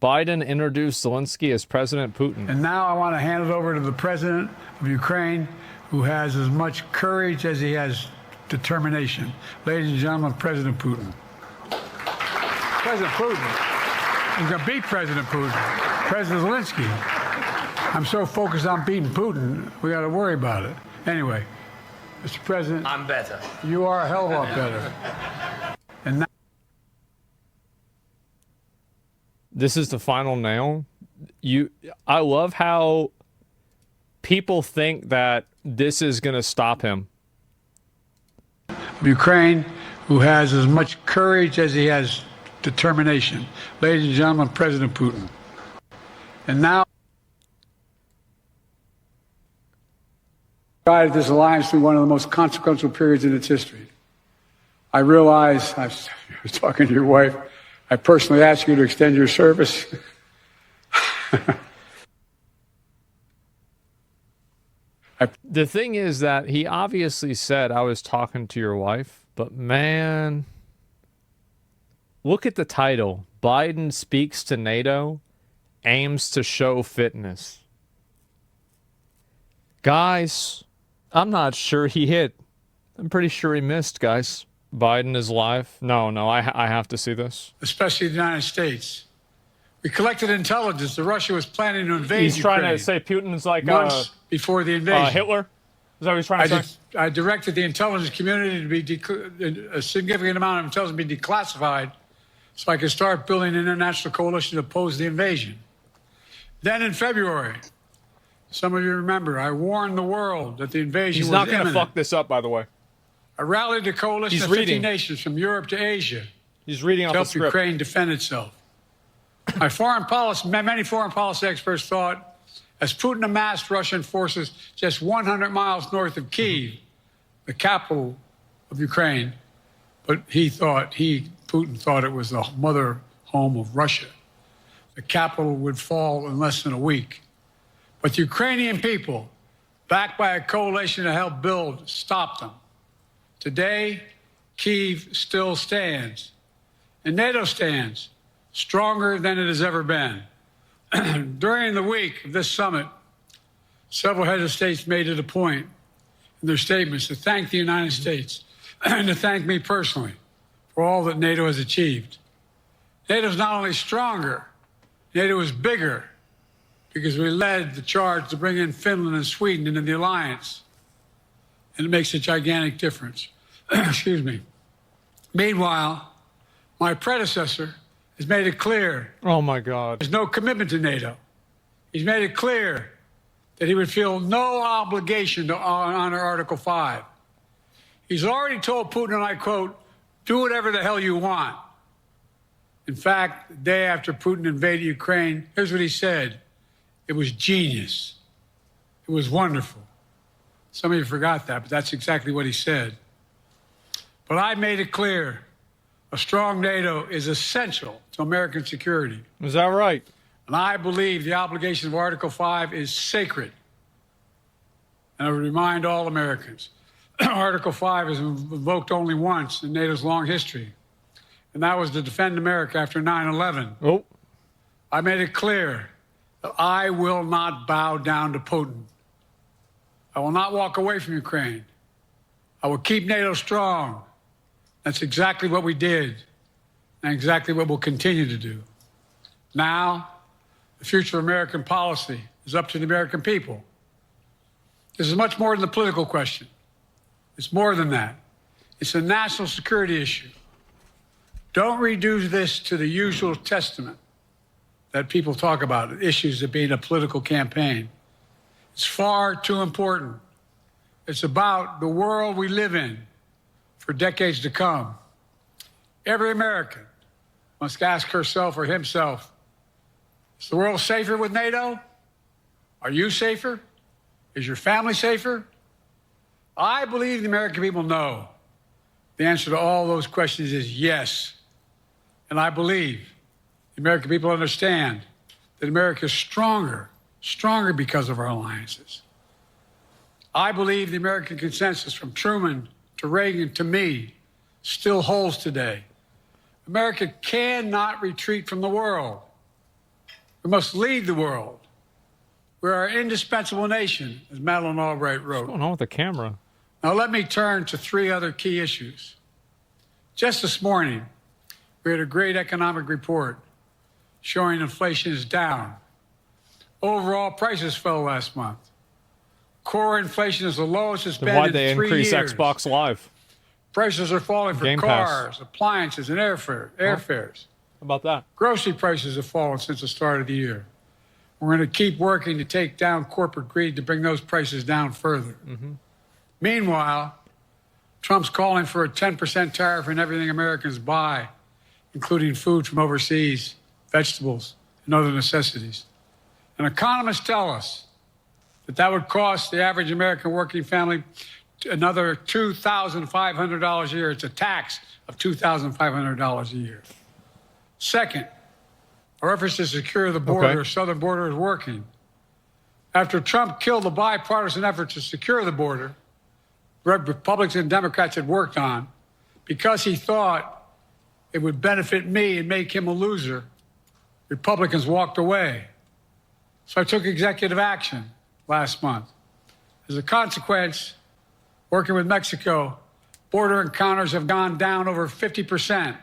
Biden introduced Zelensky as President Putin. And now I want to hand it over to the president of Ukraine, who has as much courage as he has determination. Ladies and gentlemen, President Putin. President Putin. He's going to beat President Putin. President Zelensky. I'm so focused on beating Putin, we got to worry about it. Anyway, Mr. President. I'm better. You are a hell of a lot better. And now This is the final nail. I love how people think that this is going to stop him. Ukraine, who has as much courage as he has determination. Ladies and gentlemen, President Putin. And now, guided this alliance through one of the most consequential periods in its history. I realize, I was talking to your wife, I personally asked you to extend your service. The thing is that he obviously said, I was talking to your wife, but man, look at the title. Biden speaks to NATO, aims to show fitness. Guys, I'm not sure he hit. I'm pretty sure he missed, guys. Biden is live. No, I have to see this. Especially the United States. We collected intelligence that Russia was planning to invade He's trying Ukraine to say Putin's like months before the invasion. Hitler? Is that what he's trying to say? I directed the intelligence community to be a significant amount of intelligence be declassified so I could start building an international coalition to oppose the invasion. Then in February, some of you remember, I warned the world that the invasion was imminent. He's not going to fuck this up, by the way. I rallied a coalition of 50 nations from Europe to Asia. He's reading off to the help script. Ukraine defend itself. Many foreign policy experts thought, as Putin amassed Russian forces just 100 miles north of Kyiv, the capital of Ukraine, but Putin thought it was the mother home of Russia. The capital would fall in less than a week. But the Ukrainian people, backed by a coalition to help build, stopped them. Today, Kyiv still stands, and NATO stands stronger than it has ever been. During the week of this summit, several heads of states made it a point in their statements to thank the United States and to thank me personally for all that NATO has achieved. NATO is not only stronger, NATO is bigger because we led the charge to bring in Finland and Sweden into the alliance. And it makes a gigantic difference. Excuse me. Meanwhile, my predecessor has made it clear. Oh, my God. There's no commitment to NATO. He's made it clear that he would feel no obligation to honor Article 5. He's already told Putin, and I quote, do whatever the hell you want. In fact, the day after Putin invaded Ukraine, here's what he said. It was genius. It was wonderful. Some of you forgot that, but that's exactly what he said. But I made it clear, a strong NATO is essential to American security. Is that right? And I believe the obligation of Article 5 is sacred. And I would remind all Americans, Article 5 is invoked only once in NATO's long history, and that was to defend America after 9/11. Oh. I made it clear that I will not bow down to Putin. I will not walk away from Ukraine. I will keep NATO strong. That's exactly what we did and exactly what we'll continue to do. Now, the future of American policy is up to the American people. This is much more than a political question. It's more than that. It's a national security issue. Don't reduce this to the usual testament that people talk about, issues of being a political campaign. It's far too important. It's about the world we live in for decades to come. Every American must ask herself or himself, is the world safer with NATO? Are you safer? Is your family safer? I believe the American people know. The answer to all those questions is yes. And I believe the American people understand that America is stronger because of our alliances. I believe the American consensus from Truman to Reagan to me still holds today. America cannot retreat from the world. We must lead the world. We are an indispensable nation, as Madeleine Albright wrote. What's going on with the camera? Now let me turn to three other key issues. Just this morning, we had a great economic report showing inflation is down. Overall prices fell last month. Core inflation is the lowest it's been Why'd they in 3 increase years. Xbox Live? Prices are falling for Game cars, Pass. appliances, and airfares. How about that? Grocery prices have fallen since the start of the year. We're going to keep working to take down corporate greed to bring those prices down further. Meanwhile, Trump's calling for a 10% tariff on everything Americans buy, including food from overseas, vegetables, and other necessities. And economists tell us that would cost the average American working family another $2,500 a year. It's a tax of $2,500 a year. Second, our efforts to secure the border, southern border, is working. After Trump killed the bipartisan effort to secure the border, Republicans and Democrats had worked on, because he thought it would benefit me and make him a loser, Republicans walked away. So I took executive action last month. As a consequence, working with Mexico, border encounters have gone down over 50%.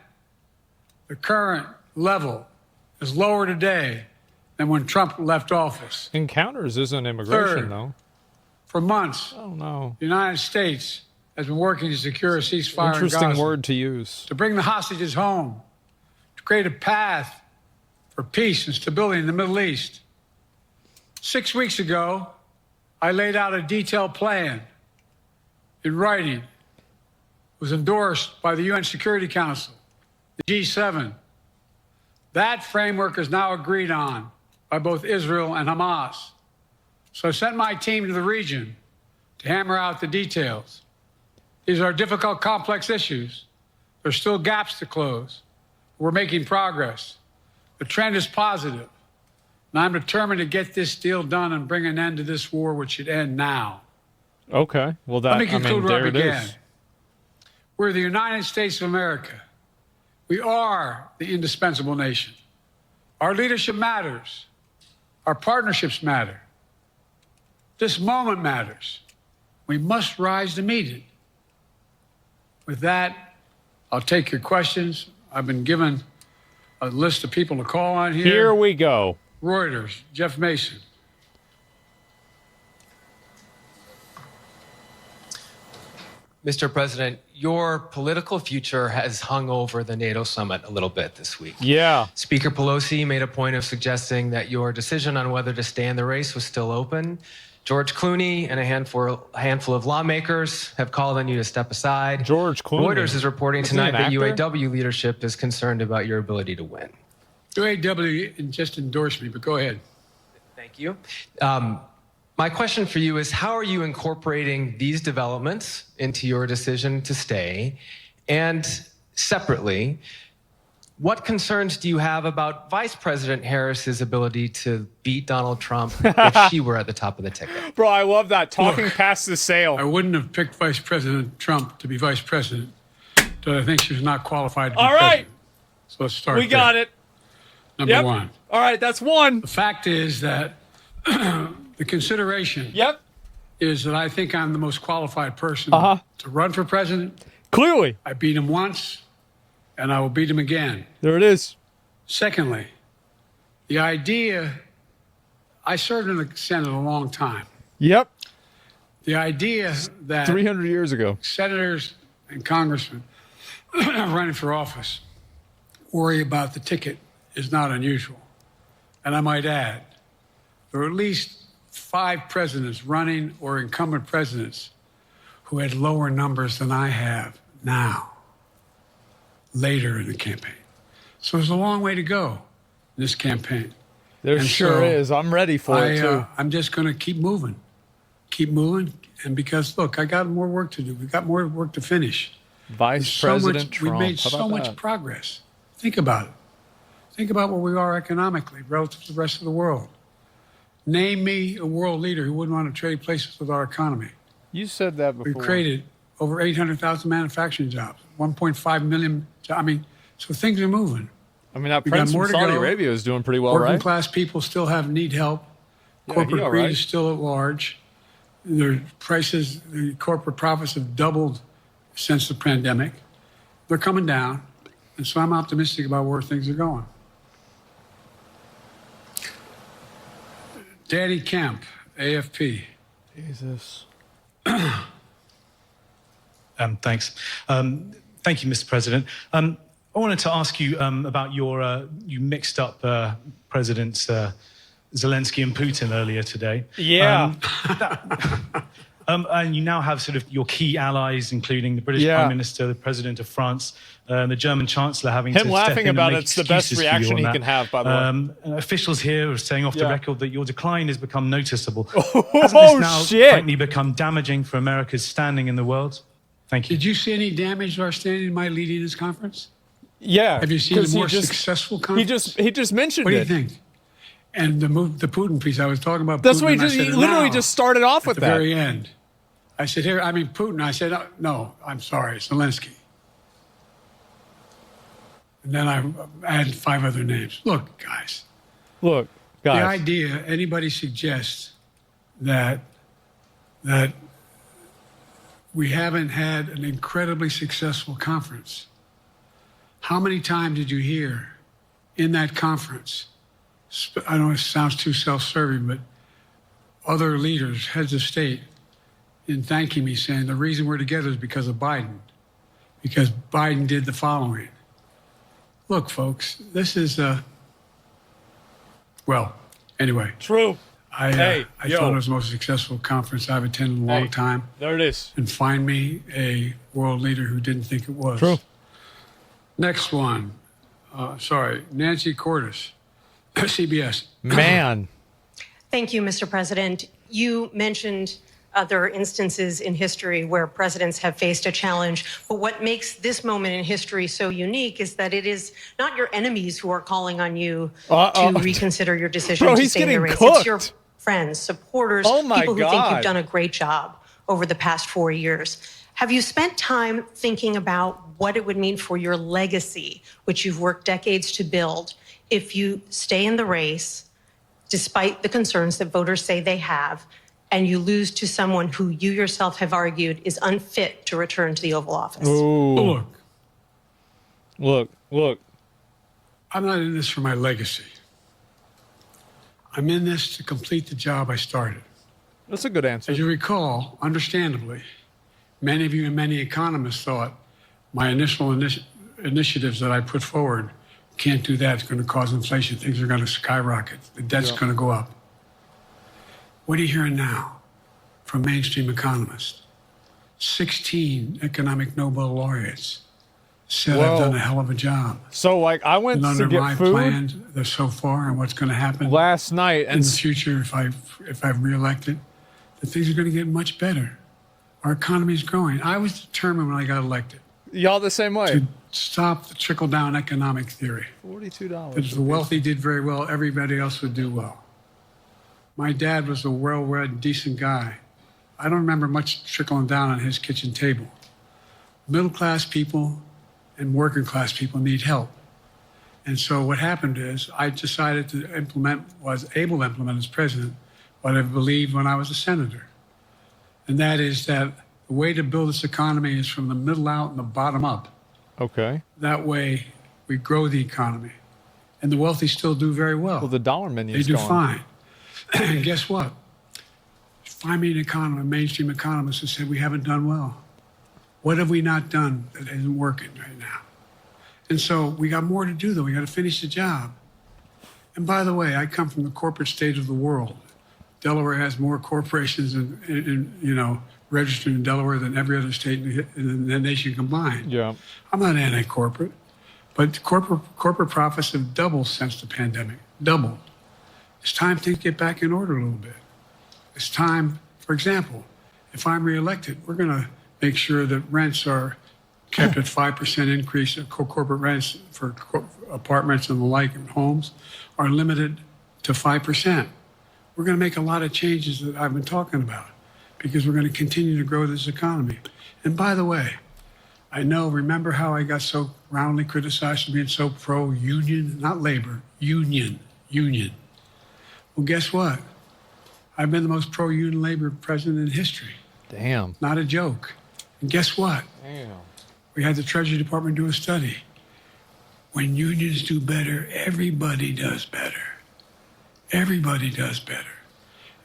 The current level is lower today than when Trump left office. Encounters isn't immigration, Third, though. For months, Oh, no. the United States has been working to secure a ceasefire in Interesting Gaza, word to use. to bring the hostages home, to create a path for peace and stability in the Middle East. 6 weeks ago, I laid out a detailed plan in writing. It was endorsed by the UN Security Council, the G7. That framework is now agreed on by both Israel and Hamas. So I sent my team to the region to hammer out the details. These are difficult, complex issues. There's still gaps to close. We're making progress. The trend is positive. And I'm determined to get this deal done and bring an end to this war, which should end now. Okay. Well, that, Let me conclude where I there it began. is. We're the United States of America. We are the indispensable nation. Our leadership matters. Our partnerships matter. This moment matters. We must rise to meet it. With that, I'll take your questions. I've been given a list of people to call on here. Here we go. Reuters, Jeff Mason. Mr. President, your political future has hung over the NATO summit a little bit this week. Yeah. Speaker Pelosi made a point of suggesting that your decision on whether to stay in the race was still open. George Clooney and a handful of lawmakers have called on you to step aside. George Clooney. Reuters is reporting Isn't he tonight an that actor? UAW leadership is concerned about your ability to win. UAW just endorsed me, but go ahead. Thank you. My question for you is, how are you incorporating these developments into your decision to stay? And separately, what concerns do you have about Vice President Harris's ability to beat Donald Trump if she were at the top of the ticket? Bro, I love that. Talking Look, past the sale. I wouldn't have picked Vice President Trump to be vice president, but I think she was not qualified to be All right. president. So let's start We got there. it. Number Yep. one. All right, that's one. The fact is that the consideration Yep. is that I think I'm the most qualified person Uh-huh. to run for president. Clearly. I beat him once, and I will beat him again. There it is. Secondly, the idea, I served in the Senate a long time. Yep. The idea that 300 years ago. senators and congressmen running for office worry about the ticket is not unusual. And I might add, there are at least 5 presidents running or incumbent presidents who had lower numbers than I have now, later in the campaign. So there's a long way to go in this campaign. There And sure so is. I'm ready for it, too. I'm just going to keep moving. And because, look, I got more work to do. We've got more work to finish. Vice President Trump. We've made How so about much that? progress. Think about it. Think about where we are economically relative to the rest of the world. Name me a world leader who wouldn't want to trade places with our economy. You said that We've before. created over 800,000 manufacturing jobs, 1.5 million. So things are moving. I mean, that We got prince more from to Saudi go. Arabia is doing pretty well, Working right? class people still need help. Yeah, Corporate he all greed right. is still at large. Their prices, the corporate profits have doubled since the pandemic. They're coming down. And so I'm optimistic about where things are going. Danny Kemp, AFP. Jesus. Thanks. Thank you, Mr. President. I wanted to ask you about you mixed up Presidents Zelensky and Putin earlier today. Yeah. And you now have sort of your key allies, including the British Prime Minister, the President of France, the German Chancellor having to Him step laughing in and about make it's the best excuses for you reaction on he that. can have, by the way. Officials here are saying off the record that your decline has become noticeable. Oh, Hasn't this now shit. frankly become damaging for America's standing in the world? Thank you. Did you see any damage to our standing by leading this conference? Yeah. Have you seen a 'cause more successful conference? He just mentioned What do you it. think? And the Putin piece, I was talking about That's Putin, what he and I just, said, he literally "Now," just started off at with the that. very end. I said, Putin. I said, no, I'm sorry, Zelensky. And then I added 5 other names. Look, guys. Look, The guys. idea anybody suggests that we haven't had an incredibly successful conference. How many times did you hear in that conference? I know it sounds too self-serving, but other leaders, heads of state, in thanking me, saying the reason we're together is because of Biden, because Biden did the following. Look, folks, this is well, anyway. True. I thought it was the most successful conference I've attended in a long time. There it is. And find me a world leader who didn't think it was. True. Next one. Nancy Cordes, CBS. Man. Thank you, Mr. President. You mentioned other instances in history where presidents have faced a challenge. But what makes this moment in history so unique is that it is not your enemies who are calling on you to reconsider your decision Bro, to he's stay in the getting race. cooked. It's your friends, supporters, Oh my people who think God. you've done a great job over the past 4 years. Have you spent time thinking about what it would mean for your legacy, which you've worked decades to build, if you stay in the race, despite the concerns that voters say they have, and you lose to someone who you yourself have argued is unfit to return to the Oval Office? Ooh. Look, Look. I'm not in this for my legacy. I'm in this to complete the job I started. That's a good answer. As you recall, understandably, many of you and many economists thought my initial initiatives that I put forward, can't do that, it's going to cause inflation, things are going to skyrocket, the debt's going to go up. What are you hearing now from mainstream economists? 16 economic Nobel laureates said I've done a hell of a job. So, like, I went And to under get my food plans so far and what's going to happen last night, in and the future if I'm reelected, that things are going to get much better. Our economy is growing. I was determined when I got elected y'all the same way. to stop the trickle-down economic theory. $42. That if the wealthy did very well, everybody else would do well. My dad was a well-read, decent guy. I don't remember much trickling down on his kitchen table. Middle-class people and working-class people need help. And so what happened is I decided to was able to implement as president what I believed when I was a senator. And that is that the way to build this economy is from the middle out and the bottom up. Okay. That way we grow the economy. And the wealthy still do very well. Well, the dollar menu They is do going. fine. And guess what? Find me an economist, a mainstream economist, who said we haven't done well. What have we not done that isn't working right now? And so we got more to do, though. We got to finish the job. And by the way, I come from the corporate state of the world. Delaware has more corporations registered in Delaware than every other state in the nation combined. Yeah. I'm not anti-corporate, but corporate profits have doubled since the pandemic. Doubled. It's time to get back in order a little bit. It's time, for example, if I'm reelected, we're going to make sure that rents are kept at 5% increase in corporate rents for apartments and the like and homes are limited to 5%. We're going to make a lot of changes that I've been talking about because we're going to continue to grow this economy. And by the way, I know, remember how I got so roundly criticized for being so pro-union, not labor, union. Well, guess what? I've been the most pro-union labor president in history. Damn. Not a joke. And guess what? Damn. We had the Treasury Department do a study. When unions do better, everybody does better. Everybody does better.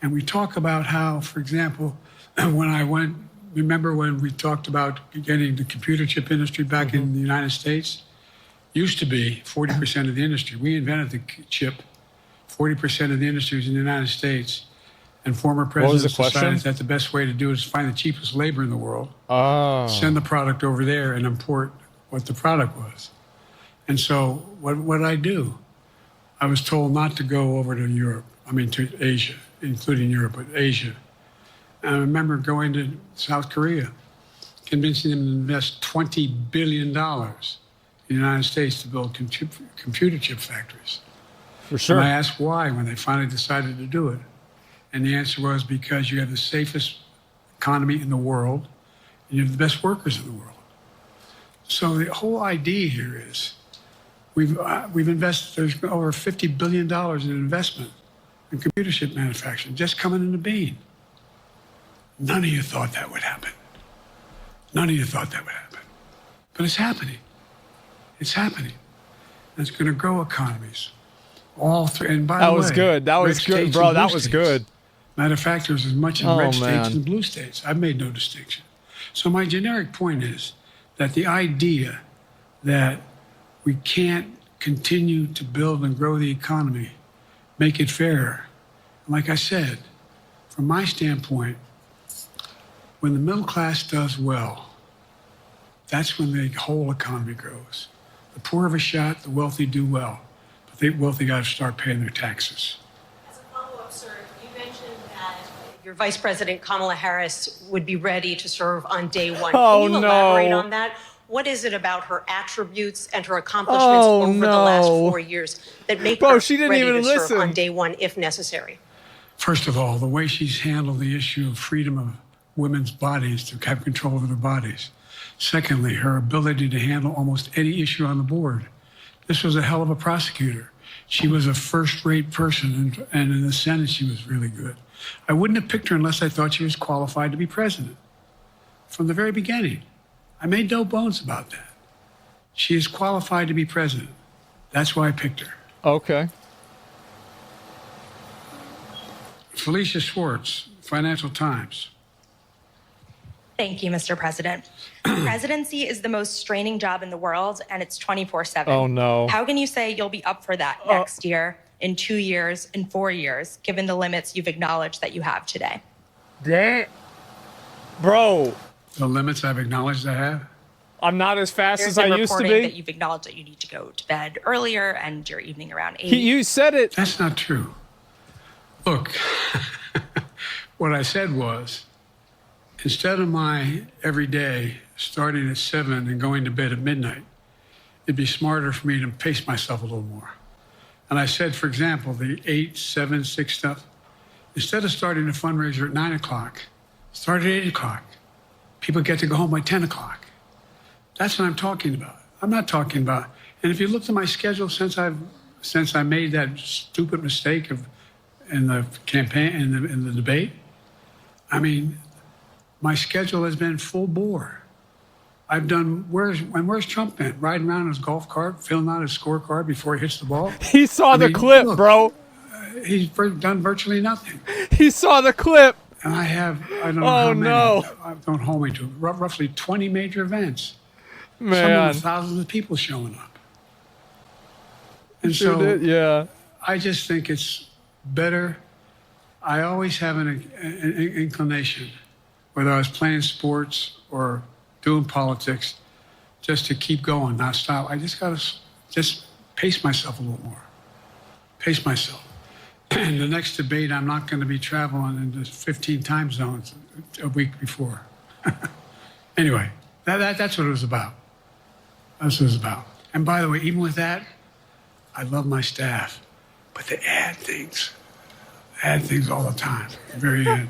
And we talk about how, for example, when I went, remember when we talked about getting the computer chip industry back in the United States? Used to be 40% of the industry. We invented the chip. 40% of the industry was in the United States. And former presidents decided that the best way to do it is find the cheapest labor in the world, send the product over there, and import what the product was. And so what did I do? I was told not to go over to Europe, to Asia, including Europe, but Asia. And I remember going to South Korea, convincing them to invest $20 billion in the United States to build computer chip factories. For sure. And I asked why when they finally decided to do it. And the answer was because you have the safest economy in the world and you have the best workers in the world. So the whole idea here is we've invested, there's over $50 billion in investment in computer chip manufacturing just coming into being. None of you thought that would happen. None of you thought that would happen. But it's happening. It's happening. And it's going to grow economies. All through, and by the way, that was good. That was good, bro. That was good. Matter of fact, there's as much in red states as blue states. I've made no distinction. So my generic point is that the idea that we can't continue to build and grow the economy, make it fairer. Like I said, from my standpoint, when the middle class does well, that's when the whole economy grows. The poor have a shot, the wealthy do well. But the wealthy got to start paying their taxes. As a follow-up, sir, you mentioned that your Vice President Kamala Harris would be ready to serve on day one. Oh, Can you no. elaborate on that? What is it about her attributes and her accomplishments over the last 4 years that make her she didn't ready even to listen. serve on day one if necessary? First of all, the way she's handled the issue of freedom of women's bodies to have control over their bodies. Secondly, her ability to handle almost any issue on the board. This was a hell of a prosecutor. She was a first-rate person, and in the Senate, she was really good. I wouldn't have picked her unless I thought she was qualified to be president. From the very beginning, I made no bones about that. She is qualified to be president. That's why I picked her. Okay. Felicia Schwartz, Financial Times. Thank you, Mr. President. Presidency is the most straining job in the world, and it's 24/7. Oh, no. How can you say you'll be up for that next year, in 2 years, in 4 years, given the limits you've acknowledged that you have today? Bro, The limits I've acknowledged I have. I'm not as fast There's as I been used to reporting be. that you've acknowledged that you need to go to bed earlier and your evening around 8. You said it. That's not true. Look, what I said was, instead of my every day starting at 7 and going to bed at midnight, it'd be smarter for me to pace myself a little more. And I said, for example, the 8, 7, 6 stuff, instead of starting a fundraiser at 9 o'clock, start at 8 o'clock. People get to go home by 10 o'clock. That's what I'm talking about. I'm not talking about, and if you looked at my schedule since I made that stupid mistake in the campaign, in the debate, I mean, my schedule has been full bore. I've done, where's Trump been? Riding around in his golf cart, filling out his scorecard before he hits the ball? He saw the clip, look, bro. He's done virtually nothing. He saw the clip. And I don't know how many. no. Don't hold me to it. Roughly 20 major events. Some Man. with thousands of people showing up. And Sure so did, yeah. I just think it's better. I always have an inclination, whether I was playing sports or doing politics, just to keep going, not stop. I just got to just pace myself a little more. Pace myself. And the next debate, I'm not going to be traveling into 15 time zones a week before. Anyway, that's what it was about. That's what it was about. And by the way, even with that, I love my staff, but they add things all the time. At the very end.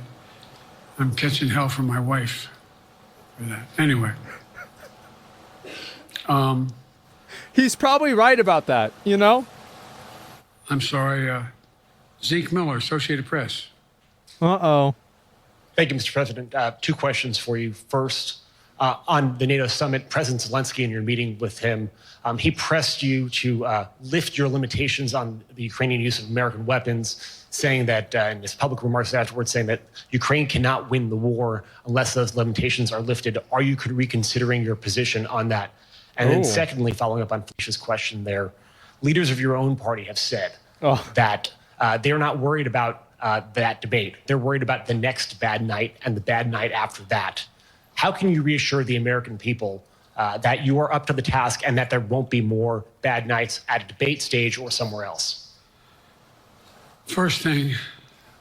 I'm catching hell from my wife for that. Anyway. He's probably right about that, you know? I'm sorry, Zeke Miller, Associated Press. Uh-oh. Thank you, Mr. President. Two questions for you. First, on the NATO summit, President Zelensky, in your meeting with him, he pressed you to lift your limitations on the Ukrainian use of American weapons, saying that, in his public remarks afterwards, saying that Ukraine cannot win the war unless those limitations are lifted. Are you reconsidering your position on that? And then secondly, following up on Felicia's question there, leaders of your own party have said that they're not worried about that debate. They're worried about the next bad night and the bad night after that. How can you reassure the American people that you are up to the task and that there won't be more bad nights at a debate stage or somewhere else? First thing,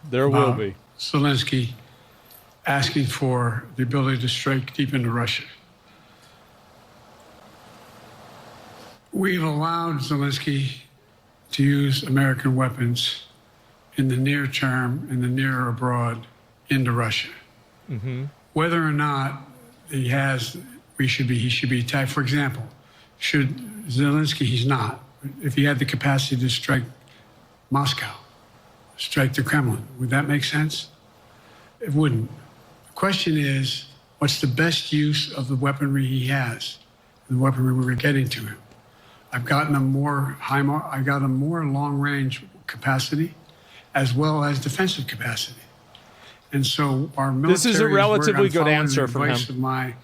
there will be. Zelensky asking for the ability to strike deep into Russia. We've allowed Zelensky to use American weapons in the near term, in the near or abroad, into Russia. Whether or not he should be attacked. For example, should Zelensky, he's not. If he had the capacity to strike Moscow, strike the Kremlin, would that make sense? It wouldn't. The question is, what's the best use of the weaponry he has, the weaponry we're getting to him? I've gotten a more long-range capacity, as well as defensive capacity. And so our military This is a relatively good answer from him. Of my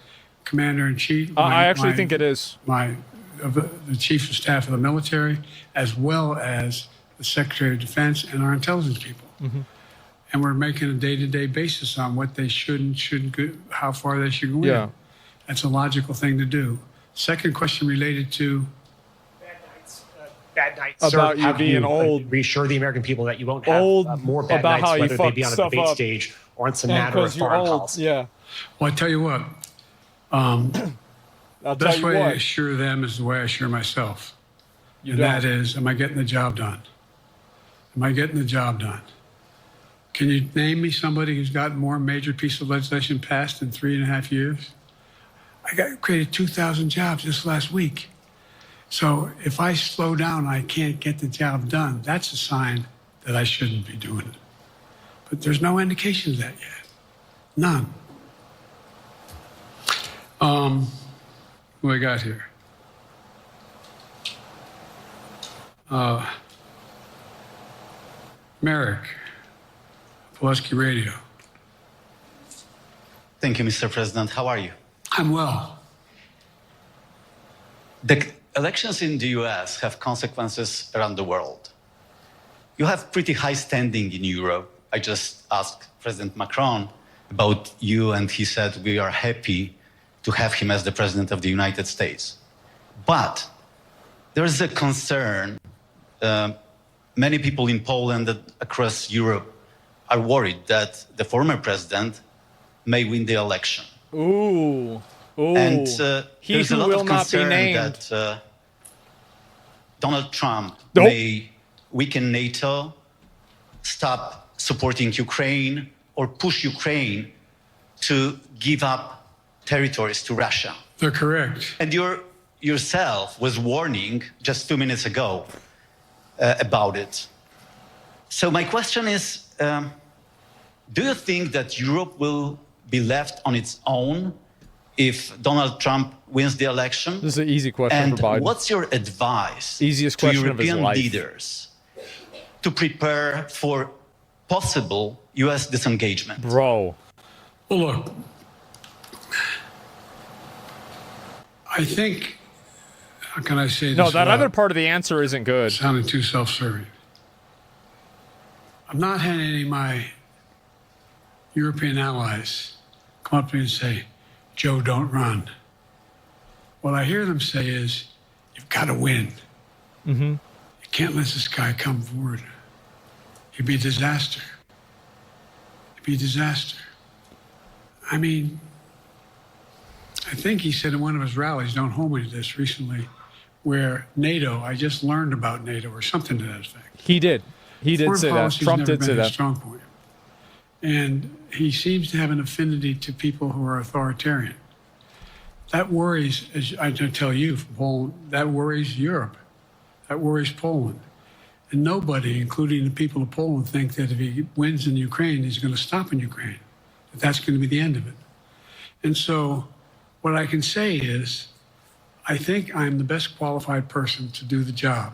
commander-in-chief. I actually think it is. The chief of staff of the military, as well as the Secretary of Defense and our intelligence people. And we're making a day-to-day basis on what they should and shouldn't go, how far they should go in. That's a logical thing to do. Second question related to bad nights. About Sir, you being old. Reassure the American people that you won't have more bad about nights, how you whether they fucked be on a stuff debate up. stage or it's a matter of foreign policy. Yeah. Well, I tell you what, I'll tell best you way to what. assure them is the way I assure myself. You And don't. that is, am I getting the job done? Am I getting the job done? Can you name me somebody who's gotten more major piece of legislation passed in 3.5 years? I created 2,000 jobs just last week. So if I slow down, I can't get the job done. That's a sign that I shouldn't be doing it. But there's no indication of that yet. None. What I got here? Merrick, Pulaski Radio. Thank you, Mr. President. How are you? I'm well. The elections in the US have consequences around the world. You have pretty high standing in Europe. I just asked President Macron about you, and he said we are happy to have him as the President of the United States. But there is a concern. Many people in Poland and across Europe are worried that the former president may win the election. Ooh. And He there's a who lot will of not be concern named. that Donald Trump Nope. may weaken NATO, stop supporting Ukraine, or push Ukraine to give up territories to Russia. They're correct. And yourself was warning just 2 minutes ago about it. So my question is, do you think that Europe will be left on its own if Donald Trump wins the election? This is an easy question And for Biden. what's your advice Easiest to question of his European life. leaders to prepare for possible US disengagement? Bro. Well, look, I think, how can I say this? No, that without other part of the answer isn't good. sounding too self-serving. I'm not having any of my European allies come up to me and say, Joe, don't run. What I hear them say is, you've got to win. You can't let this guy come forward. It'd be a disaster. It'd be a disaster. I mean, I think he said in one of his rallies, don't hold me to this, recently, where NATO, I just learned about NATO or something to that effect. He did. He did Foreign say that. policy's Trump never did been say his that. strong point. And he seems to have an affinity to people who are authoritarian. That worries, as I tell you, Poland, that worries Europe. That worries Poland. And nobody, including the people of Poland, think that if he wins in Ukraine, he's going to stop in Ukraine, that that's going to be the end of it. And so what I can say is, I think I'm the best qualified person to do the job,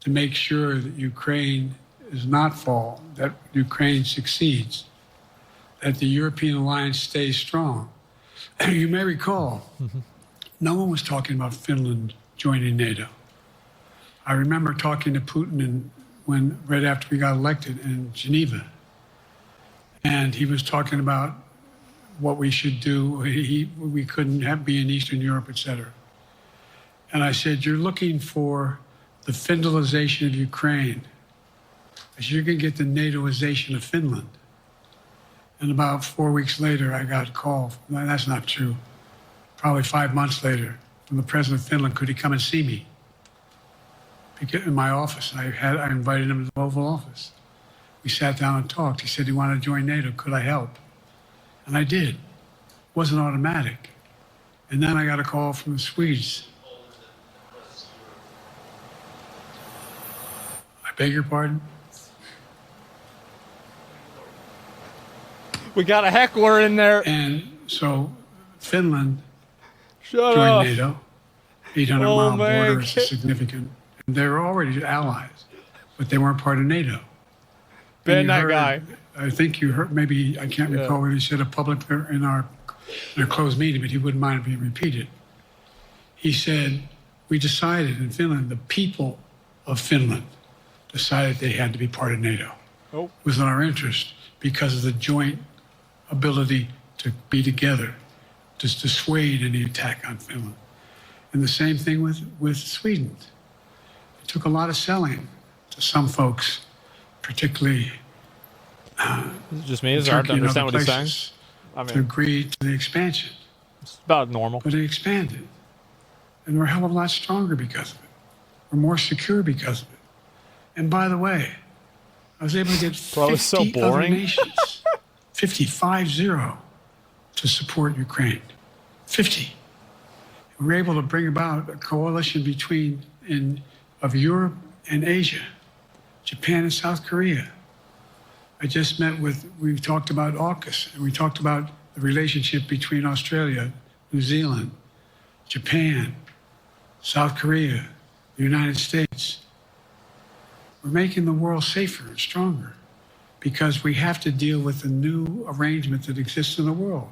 to make sure that Ukraine does not fall, that Ukraine succeeds, that the European alliance stays strong. You may recall, no one was talking about Finland joining NATO. I remember talking to Putin right after we got elected in Geneva, and he was talking about what we should do. We couldn't be in Eastern Europe, et cetera. And I said, you're looking for the Finlandization of Ukraine. I said, you're going to get the NATOization of Finland. And about 4 weeks later, I got a call. That's not true. Probably 5 months later, from the president of Finland, could he come and see me? In my office. I invited him to the Oval Office. We sat down and talked. He said he wanted to join NATO. Could I help? And I did. It wasn't automatic. And then I got a call from the Swedes. I beg your pardon? We got a heckler in there. And so Finland Shut joined up. NATO. 800 Oh, mile man. border is significant. And they were already allies, but they weren't part of NATO. Ban And you that heard- guy. I think you heard, maybe, I can't recall what he said in public in our closed meeting, but he wouldn't mind it being repeated. He said, we decided in Finland, the people of Finland decided they had to be part of NATO. Oh. It was in our interest because of the joint ability to be together, to dissuade any attack on Finland. And the same thing with Sweden. It took a lot of selling to some folks, particularly Is it just me? Is it hard to Turkey and understand other what he's saying? places, I to mean, agree to the expansion. it's about normal. But it expanded. And we're a hell of a lot stronger because of it. We're more secure because of it. And by the way, I was able to get Bro, it's so 50 other boring. nations, 50 to support Ukraine. 50. We were able to bring about a coalition of Europe and Asia, Japan and South Korea. I just we talked about AUKUS, and we talked about the relationship between Australia, New Zealand, Japan, South Korea, the United States. We're making the world safer and stronger because we have to deal with the new arrangement that exists in the world.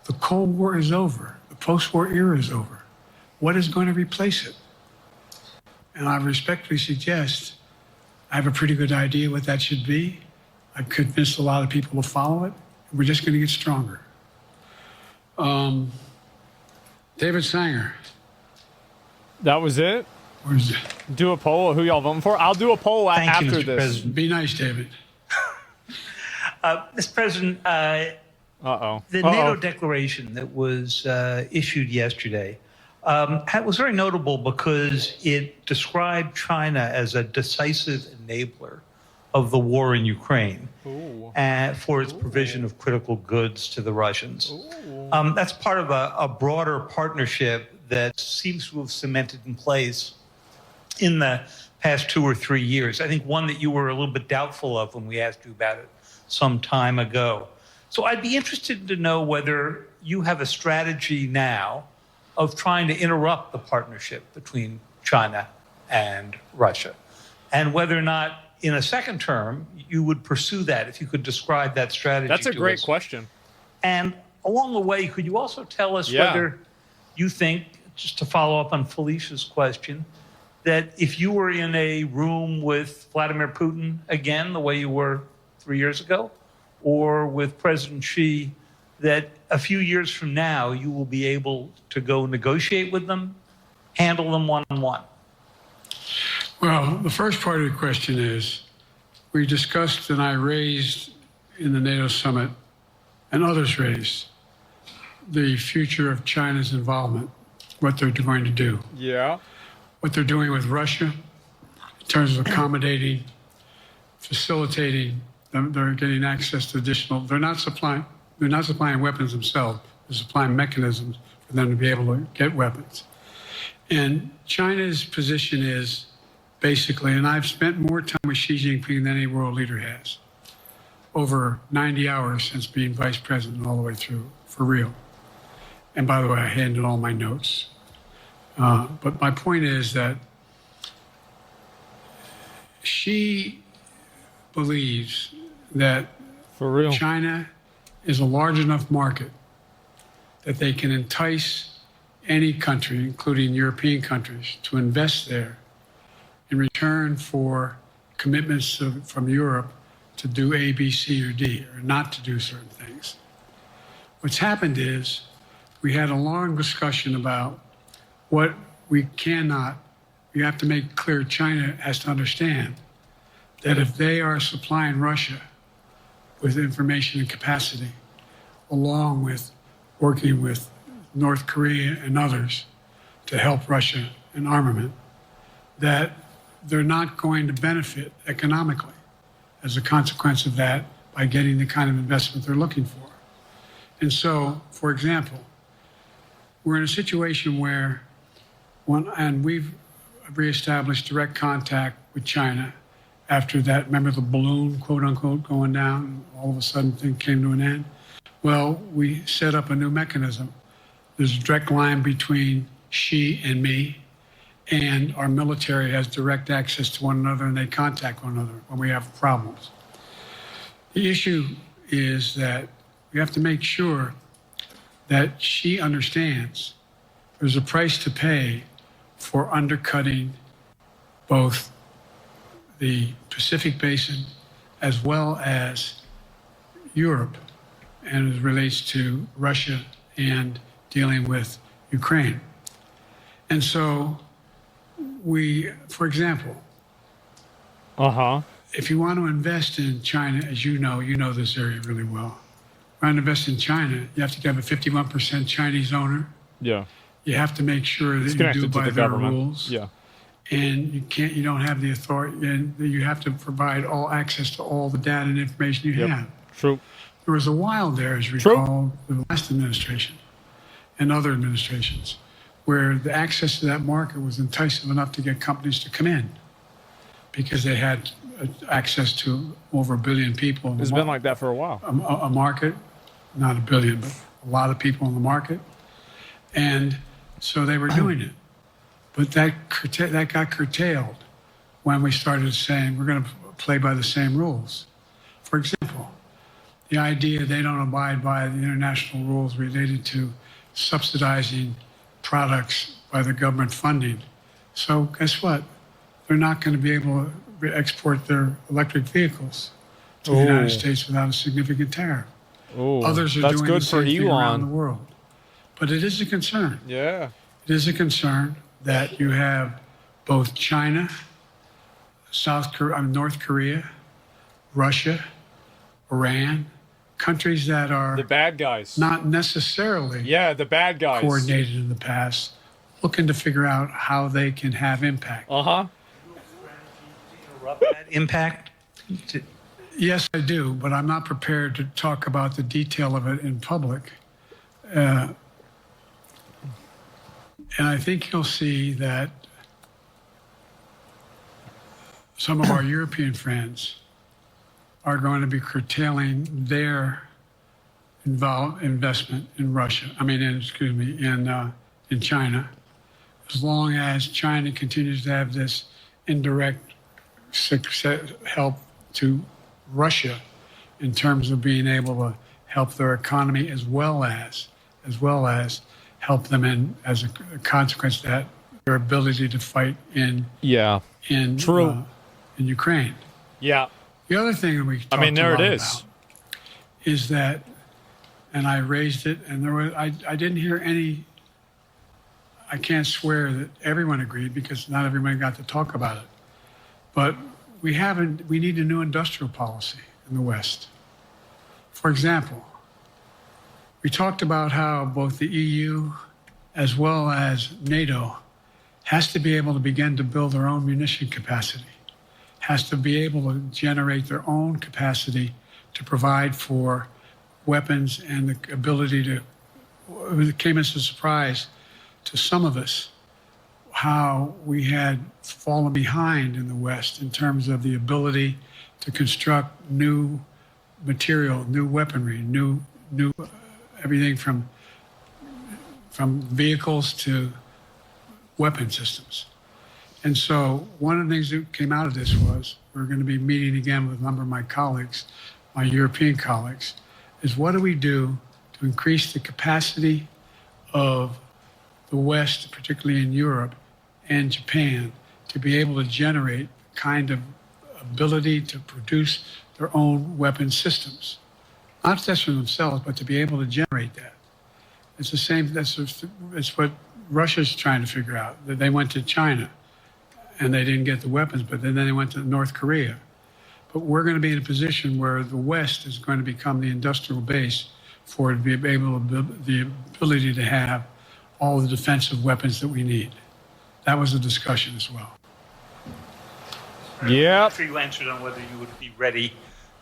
The Cold War is over. The post-war era is over. What is going to replace it? And I respectfully suggest I have a pretty good idea what that should be. I've convinced a lot of people to follow it. We're just going to get stronger. David Sanger. That was it? Where's it? Do a poll of who y'all voting for? I'll do a poll Thank you, after Mr. this. President. Be nice, David. Mr. President, Uh-oh. the NATO declaration that was issued yesterday was very notable because it described China as a decisive enabler of the war in Ukraine for its provision of critical goods to the Russians. That's part of a broader partnership that seems to have cemented in place in the past 2 or 3 years. I think one that you were a little bit doubtful of when we asked you about it some time ago. So I'd be interested to know whether you have a strategy now of trying to interrupt the partnership between China and Russia, and whether or not in a second term you would pursue that, if you could describe that strategy. That's a to great us. question. And along the way, could you also tell us whether you think, just to follow up on Felicia's question, that if you were in a room with Vladimir Putin again, the way you were 3 years ago, or with President Xi, that a few years from now you will be able to go negotiate with them, handle them one-on-one? Well, the first part of the question is, we discussed and I raised in the NATO summit, and others raised, the future of China's involvement, what they're going to do. Yeah. What they're doing with Russia in terms of accommodating, facilitating, they're getting access to additional, they're not supplying weapons themselves, they're supplying mechanisms for for them to be able to get weapons. And China's position is basically, and I've spent more time with Xi Jinping than any world leader has, over 90 hours since being vice president all the way through, for real. And by the way, I handed all my notes. But my point is that Xi believes that For real. China is a large enough market that they can entice any country, including European countries, to invest there in return for commitments from Europe to do A, B, C, or D, or not to do certain things. What's happened is we had a long discussion about what we cannot, you have to make clear China has to understand that if they are supplying Russia with information and capacity, along with working with North Korea and others to help Russia in armament, that they're not going to benefit economically as a consequence of that by getting the kind of investment they're looking for. And so, for example, we're in a situation where, and we've reestablished direct contact with China after that, remember the balloon, quote unquote, going down, and all of a sudden things came to an end? Well, we set up a new mechanism. There's a direct line between Xi and me, and our military has direct access to one another, and they contact one another when we have problems. The issue is that we have to make sure that Xi understands there's a price to pay for undercutting both the Pacific Basin as well as Europe, and it relates to Russia and dealing with Ukraine. And so we, for example, if you want to invest in China, as you know this area really well. Want to invest in China, you have to have a 51% Chinese owner. Yeah. You have to make sure that you do by their rules. Yeah. And you don't have the authority, and you have to provide all access to all the data and information you have. True. There was a while there, as you recall, the last administration and other administrations, where the access to that market was enticing enough to get companies to come in because they had access to over 1 billion people. It's been like that for a while. A market, not 1 billion, but a lot of people in the market. And so they were doing it. But that got curtailed when we started saying we're going to play by the same rules. For example, the idea they don't abide by the international rules related to subsidizing products by the government funding. So guess what? They're not going to be able to export their electric vehicles to the United States without a significant tariff. Others are doing the same thing around the world. But it is a concern. Yeah. It is a concern that you have both China, North Korea, Russia, Iran, countries that are the bad guys, not necessarily the bad guys coordinated in the past, looking to figure out how they can have impact. Interrupt that impact? Yes, I do, but I'm not prepared to talk about the detail of it in public. And I think you'll see that some of our European friends are going to be curtailing their investment in Russia. In China, as long as China continues to have this indirect help to Russia in terms of being able to help their economy as well as help them in as a consequence of that their ability to fight in Ukraine. Yeah. The other thing that we talked there it is. about is that, and I raised it, and there was I didn't hear any. I can't swear that everyone agreed because not everyone got to talk about it, but we need a new industrial policy in the West. For example, we talked about how both the EU as well as NATO has to be able to begin to build their own munition capacity, has to be able to generate their own capacity to provide for weapons and the ability to it came as a surprise to some of us how we had fallen behind in the West in terms of the ability to construct new material, new weaponry, new everything from vehicles to weapon systems. And so one of the things that came out of this was we're going to be meeting again with a number of my colleagues, my European colleagues, is what do we do to increase the capacity of the West, particularly in Europe and Japan, to be able to generate the kind of ability to produce their own weapon systems. Not just for themselves, but to be able to generate that. It's the same, it's what Russia's trying to figure out. That they went to China and they didn't get the weapons, but then they went to North Korea. But we're going to be in a position where the West is going to become the industrial base for it to be able to, the ability to have all the defensive weapons that we need. That was a discussion as well. Yeah. After you answered on whether you would be ready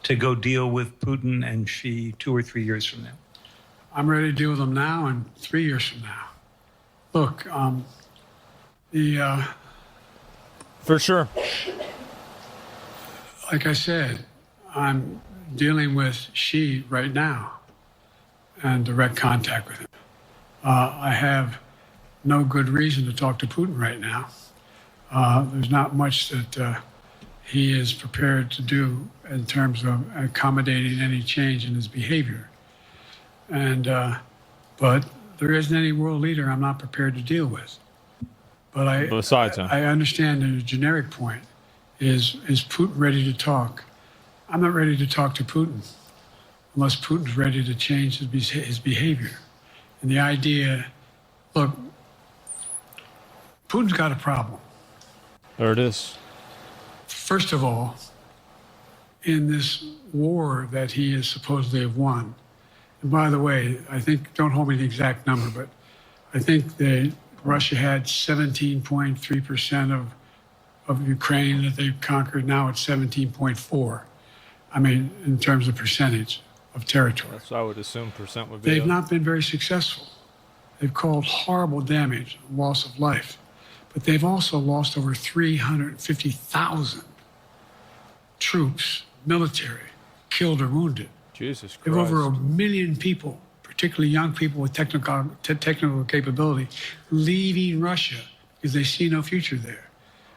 to go deal with Putin and Xi 2 or 3 years from now. I'm ready to deal with them now and 3 years from now. Look, For sure. like I said, I'm dealing with Xi right now and direct contact with him. I have no good reason to talk to Putin right now. There's not much that he is prepared to do in terms of accommodating any change in his behavior. And but there isn't any world leader I'm not prepared to deal with. But Besides him. I understand the generic point is Putin ready to talk? I'm not ready to talk to Putin unless Putin's ready to change his behavior. And the idea, look, Putin's got a problem. There it is. First of all, in this war that he is supposedly have won, and by the way, I think, don't hold me to the exact number, but I think that Russia had 17.3% of Ukraine that they've conquered. Now it's 17.4. I mean, in terms of percentage of territory. So I would assume percent would be. They've not been very successful. They've caused horrible damage, loss of life, but they've also lost over 350,000 troops, military, killed or wounded. Jesus Christ. They have over 1 million people, particularly young people with technical capability, leaving Russia because they see no future there.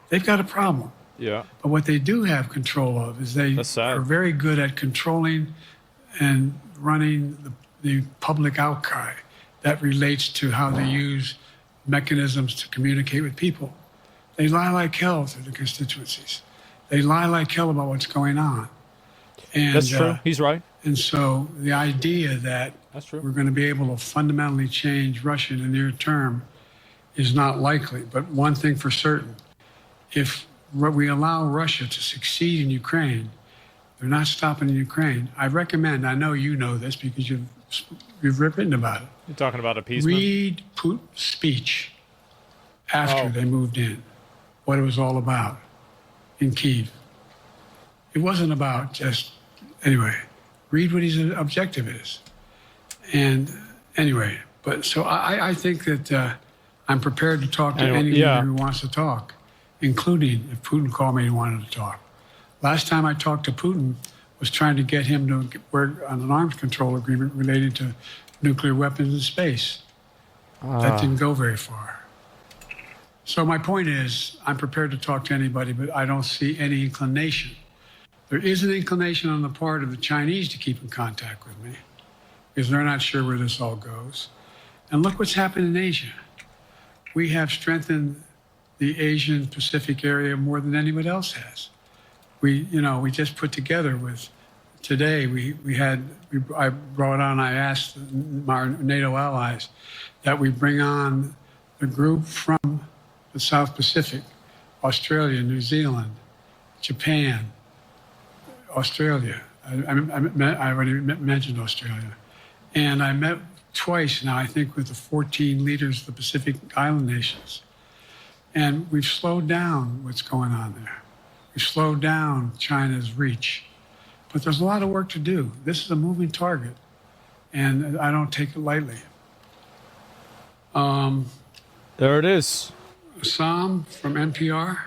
They've got a problem. Yeah. But what they do have control of is they are very good at controlling and running the public outcry that relates to how they use mechanisms to communicate with people. They lie like hell to the constituencies. They lie like hell about what's going on. And, that's true. He's right. And so the idea that that's true. We're going to be able to fundamentally change Russia in the near term is not likely. But one thing for certain, if we allow Russia to succeed in Ukraine, they're not stopping in Ukraine. I recommend, I know you know this because you've written about it. You're talking about appeasement? Read Putin's speech after they moved in, what it was all about in Kyiv. It wasn't about just, anyway, read what his objective is. And anyway, but so I think that I'm prepared to talk to anyone who wants to talk, including if Putin called me and wanted to talk. Last time I talked to Putin was trying to get him to work on an arms control agreement related to nuclear weapons in space. That didn't go very far. So my point is, I'm prepared to talk to anybody, but I don't see any inclination. There is an inclination on the part of the Chinese to keep in contact with me because they're not sure where this all goes. And look what's happened in Asia. We have strengthened the Asian Pacific area more than anyone else has. We just put together with, today I brought on, I asked our NATO allies that we bring on the group from the South Pacific, Australia, New Zealand, Japan, Australia. I already mentioned Australia. And I met twice now, I think, with the 14 leaders of the Pacific Island nations. And we've slowed down what's going on there. We've slowed down China's reach. But there's a lot of work to do. This is a moving target, and I don't take it lightly. There it is. Sam from NPR.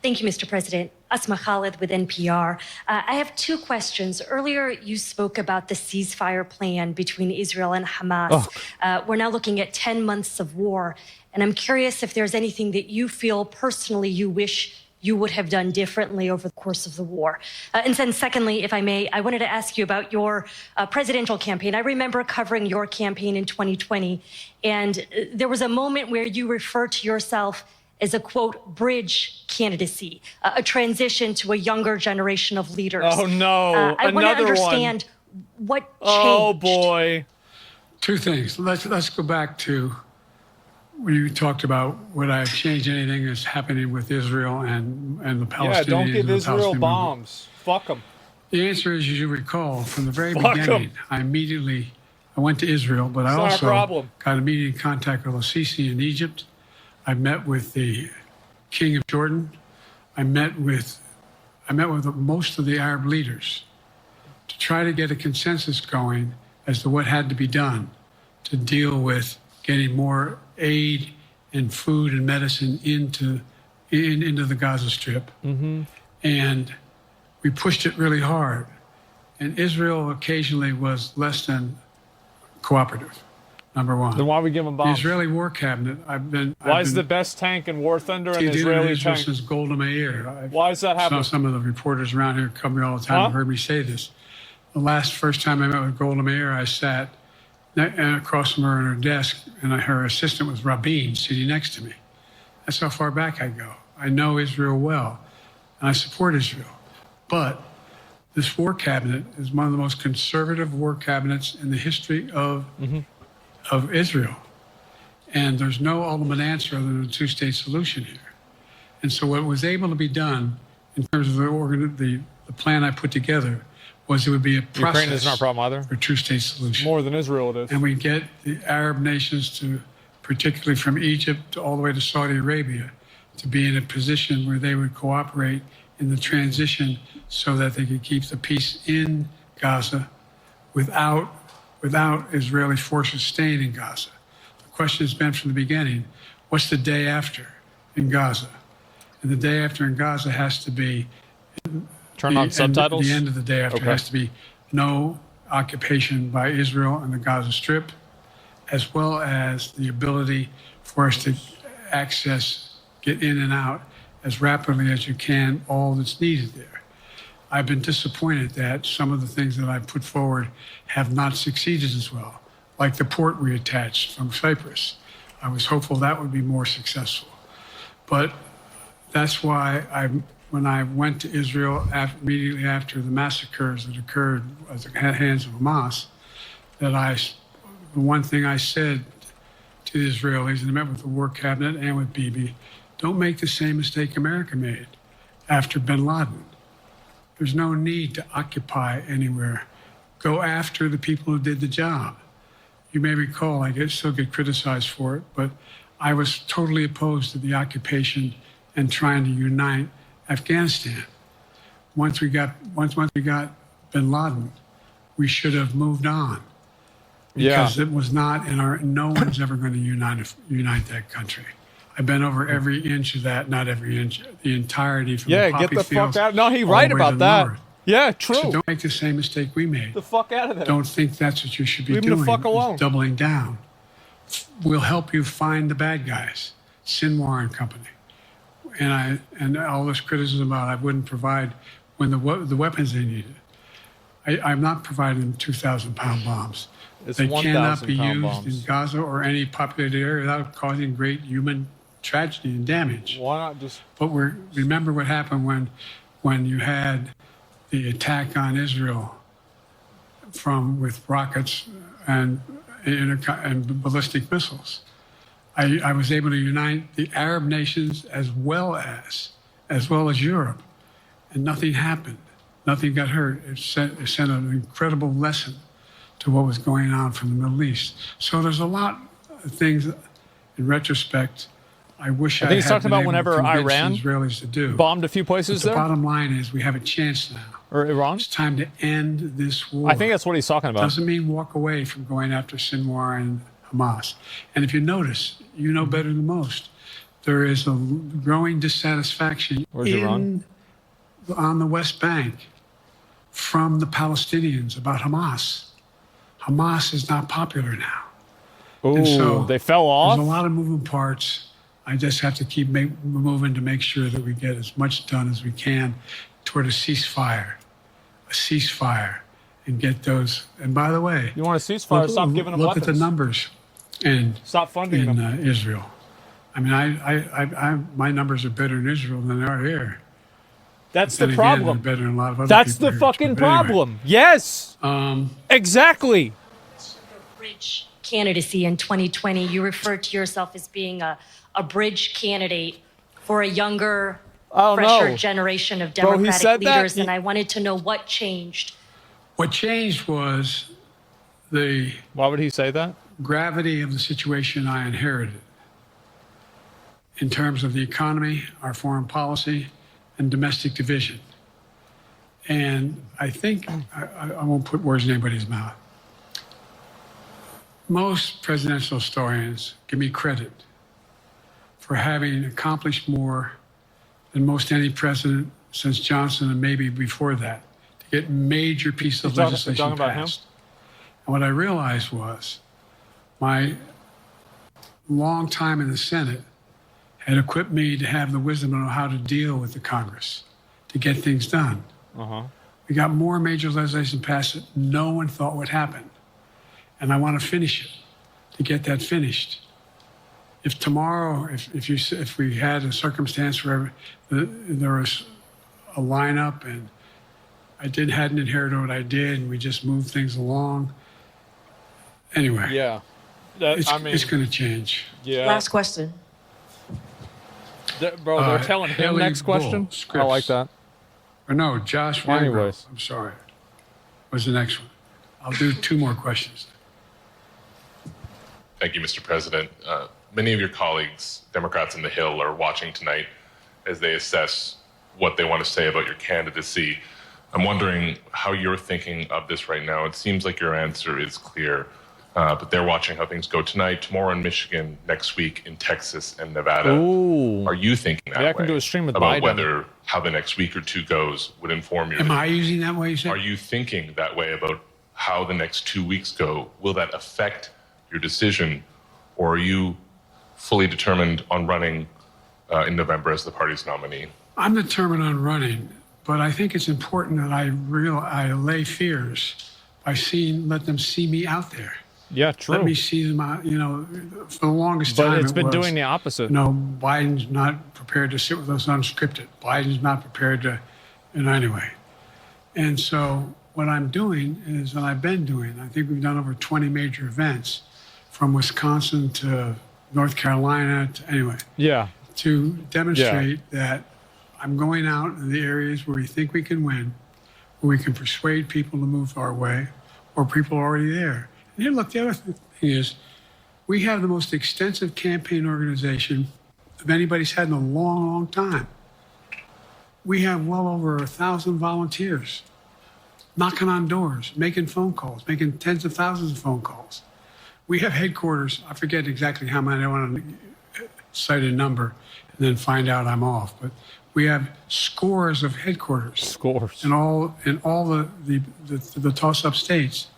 Thank you, Mr. President. Asmongold with NPR. I have two questions. Earlier, you spoke about the ceasefire plan between Israel and Hamas. We're now looking at 10 months of war, and I'm curious if there's anything that you feel personally you wish you would have done differently over the course of the war. And then secondly, if I may, I wanted to ask you about your presidential campaign. I remember covering your campaign in 2020, and there was a moment where you referred to yourself as a, quote, bridge candidacy, a transition to a younger generation of leaders. Oh, no. I want to understand what changed. Oh, boy. Two things. Let's go back to when you talked about would I have changed anything that's happening with Israel and the Palestinians. Yeah, don't give and the Israel Palestinian bombs. Fuck them. The answer is, as you recall, from the very Fuck beginning, 'em. I went to Israel, but I It's not a also problem. got immediate contact with al-Sisi in Egypt. I met with the King of Jordan. I met with most of the Arab leaders to try to get a consensus going as to what had to be done to deal with getting more aid and food and medicine into the Gaza Strip. And we pushed it really hard. And Israel occasionally was less than cooperative, number one. Then why we give them The bombs? Israeli War Cabinet, Why is the best tank in War Thunder an dealing with Israeli Israel tank? since Golda Meir. Why is that happening? Some of the reporters around here come here all the time Huh? and heard me say this. The first time I met with Golda Meir, I sat across from her at her desk, and her assistant was Rabin sitting next to me. That's how far back I go. I know Israel well, and I support Israel. But this war cabinet is one of the most conservative war cabinets in the history of Israel. And there's no ultimate answer other than a two-state solution here. And so what was able to be done in terms of the plan I put together was it would be a process Ukraine isn't our problem either. for a two-state solution. More than Israel it is. And we get the Arab nations to, particularly from Egypt all the way to Saudi Arabia, to be in a position where they would cooperate in the transition so that they could keep the peace in Gaza without Israeli forces staying in Gaza. The question has been from the beginning, what's the day after in Gaza? And the day after in Gaza has to be Turn on subtitles? The end of the day after has to be no occupation by Israel on the Gaza Strip, as well as the ability for us to get in and out as rapidly as you can, all that's needed there. I've been disappointed that some of the things that I put forward have not succeeded as well, like the port we attached from Cyprus. I was hopeful that would be more successful. But that's why when I went to Israel immediately after the massacres that occurred at the hands of Hamas, the one thing I said to the Israelis, and I met with the War Cabinet and with Bibi, don't make the same mistake America made after bin Laden. There's no need to occupy anywhere. Go after the people who did the job. You may recall, I still get criticized for it, but I was totally opposed to the occupation and trying to unite Afghanistan. Once we got bin Laden, we should have moved on. Because it was not no one's ever going to unite that country. I've been over every inch of that, not every inch, the entirety from the poppy get the fields fuck out. No, he's all right the way to about the that. north. Yeah, true. So don't make the same mistake we made. the fuck out of there. Don't think that's what you should be Leave him doing. the fuck is alone. Doubling down. We'll help you find the bad guys. Sinwar and company. And all this criticism about I wouldn't provide when the weapons they needed. I'm not providing 2,000-pound bombs. It's They cannot be 1,000-pound used bombs. in Gaza or any populated area without causing great human tragedy and damage. Why not just... But remember what happened when you had the attack on Israel with rockets and ballistic missiles. I was able to unite the Arab nations as well as Europe, and nothing happened. Nothing got hurt. It sent an incredible lesson to what was going on from the Middle East. So there's a lot of things in retrospect I wish I think he's had talking been about able whenever to convince Iran the Israelis to do. bombed a few places But the there, bottom line is we have a chance now. or Iran. It's time to end this war. I think that's what he's talking about. Doesn't mean walk away from going after Sinwar and Hamas. And if you notice, you know better than most, there is a growing dissatisfaction on the West Bank from the Palestinians about Hamas. Hamas is not popular now. Oh, so they fell off? There's a lot of moving parts. I just have to keep moving to make sure that we get as much done as we can toward a ceasefire, and get those. And by the way, You want a ceasefire? Stop giving them look weapons. at the numbers in Stop funding them. Israel. I mean, my numbers are better in Israel than they are here. That's Then the again, problem. they're better than a lot of other That's people the here, fucking but anyway. problem. Yes. Exactly. Bridge candidacy in 2020, you referred to yourself as being a bridge candidate for a younger, fresher generation of Bro, he Democratic said that? leaders, and I wanted to know what changed. What changed was the Why would he say that? gravity of the situation I inherited in terms of the economy, our foreign policy, and domestic division. And I think, I won't put words in anybody's mouth. Most presidential historians give me credit for having accomplished more than most any president since Johnson and maybe before that to get major pieces of legislation talking about him? passed. And what I realized was my long time in the Senate had equipped me to have the wisdom to know how to deal with the Congress to get things done. We got more major legislation passed that no one thought would happen. And I want to finish it, to get that finished. If tomorrow, if we had a circumstance where there was a lineup and I hadn't inherited what I did and we just moved things along, anyway. Yeah. It's going to change. Yeah. Last question. Bro, they're telling him Haley next question. Bull, I like that. Or no, Josh Weinberg. Anyways. I'm sorry. Was the next one. I'll do 2 more questions. Thank you, Mr. President. Many of your colleagues, Democrats on the Hill, are watching tonight as they assess what they want to say about your candidacy. I'm wondering how you're thinking of this right now. It seems like your answer is clear, but they're watching how things go tonight, tomorrow in Michigan, next week in Texas and Nevada. Ooh. Are you thinking that Yeah, I way can do a stream with about Biden. whether how the next week or 2 goes would inform your Am I using that way, you said? Are you thinking that way about how the next 2 weeks go? Will that affect your decision, or are you fully determined on running in November as the party's nominee? I'm determined on running, but I think it's important that I allay fears by let them see me out there. Yeah, true. Let me see them out, for the longest But time. it's been was, doing the opposite. Biden's not prepared to sit with us unscripted. Biden's not prepared to, anyway. And so what I'm doing is, and I've been doing, I think we've done over 20 major events from Wisconsin to North Carolina to demonstrate that I'm going out in the areas where we think we can win, where we can persuade people to move our way, or people are already there. And here, look, the other thing is we have the most extensive campaign organization of anybody's had in a long, long time. We have well over 1,000 volunteers knocking on doors, making phone calls, making tens of thousands of phone calls. We have headquarters. I forget exactly how many. I don't want to cite a number and then find out I'm off. But we have scores of headquarters. Scores. In all the toss-up states.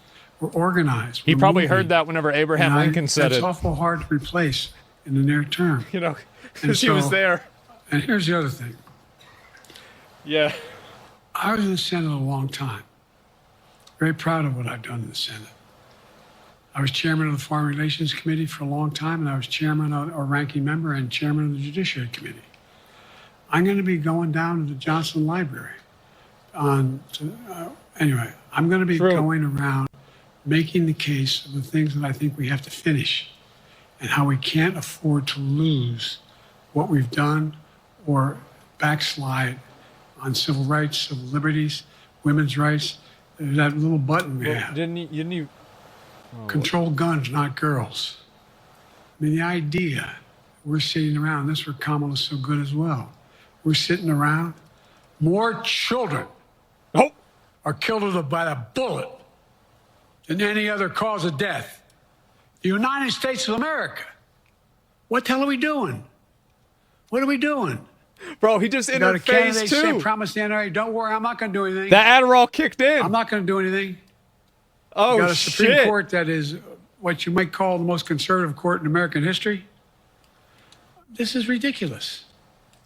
We're organized. He We're probably moving. heard that whenever Abraham Lincoln said That's it. awful hard to replace in the near term. Because he was there. And here's the other thing. Yeah. I was in the Senate a long time. Very proud of what I've done in the Senate. I was chairman of the Foreign Relations Committee for a long time, and I was chairman or ranking member and chairman of the Judiciary Committee. I'm going to be going down to the Johnson Library. Anyway, I'm going to be going around making the case of the things that I think we have to finish and how we can't afford to lose what we've done or backslide on civil rights, civil liberties, women's rights. There's that little button we have. Didn't you Control guns, not girls. I mean, the idea we're sitting around. This is where Kamala's so good as well. We're sitting around. More children are killed by a bullet than any other cause of death. The United States of America. What the hell are we doing? What are we doing? Bro, he just entered phase 2. Saying, promise the NRA, don't worry, I'm not going to do anything. The Adderall kicked in. I'm not going to do anything. Oh, you got a Supreme shit. Court that is what you might call the most conservative court in American history. This is ridiculous.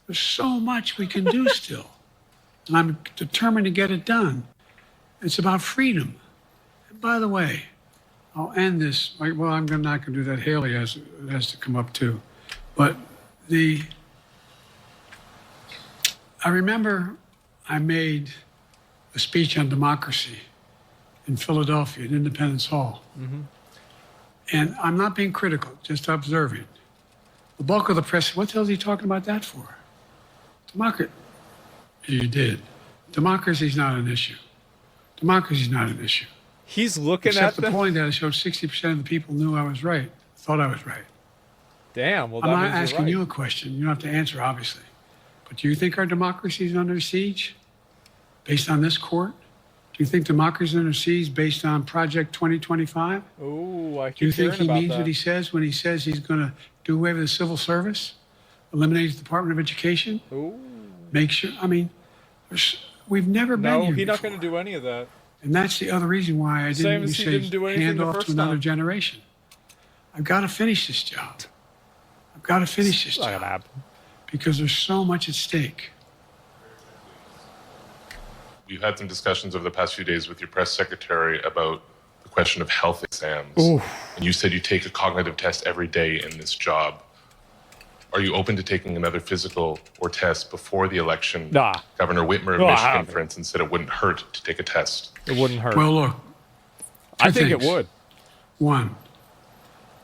There's so much we can do still. And I'm determined to get it done. It's about freedom. And by the way, I'll end this. Well, I'm not going to do that. Haley has to come up too. But I remember I made a speech on democracy in Philadelphia at Independence Hall. Mm-hmm. And I'm not being critical, just observing. The bulk of the press, what the hell is he talking about that for? Democracy. You did. Democracy's not an issue. Democracy's not an issue. He's looking Except at the polling data showed 60% of the people knew I was right, thought I was right. Damn, well, that I'm not means you're asking right. you a question. You don't have to answer, obviously. But do you think our democracy is under siege based on this court? Do you think democracy is under siege based on Project 2025? Ooh, I Do you keep think hearing he about means that. what he says when he says he's going to do away with the civil service, eliminate the Department of Education? Ooh. Make sure, I mean, we've never been No, here he's not before. going to do any of that. And that's the other reason why I Same didn't as he say didn't do anything hand the off first to another time. generation. I've got to finish this job. I've got to finish this It's not job gonna happen. because there's so much at stake. We've had some discussions over the past few days with your press secretary about the question of health exams. Oof. And you said you take a cognitive test every day in this job. Are you open to taking another physical or test before the election? Nah. Governor Whitmer of No, I Michigan, haven't. for instance, said it wouldn't hurt to take a test. It wouldn't hurt. Well, look, I two think it things. would. One,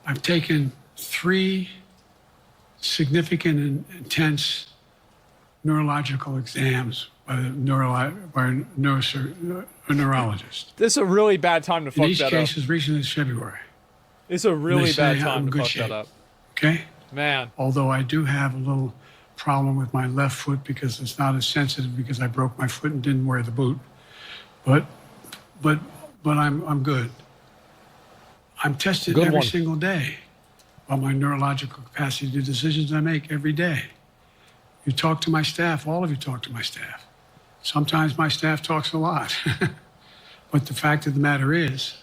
I've taken 3 significant and intense neurological exams by a neurologist. This is a really bad time to In fuck each that case up. as recently as February. It's a really say bad I'm time in to good fuck shape. that up. Okay? Man. Although I do have a little problem with my left foot because it's not as sensitive because I broke my foot and didn't wear the boot. But I'm good. I'm tested Good every one. single day on my neurological capacity to do decisions I make every day. You talk to my staff, all of you talk to my staff. Sometimes my staff talks a lot. But the fact of the matter is,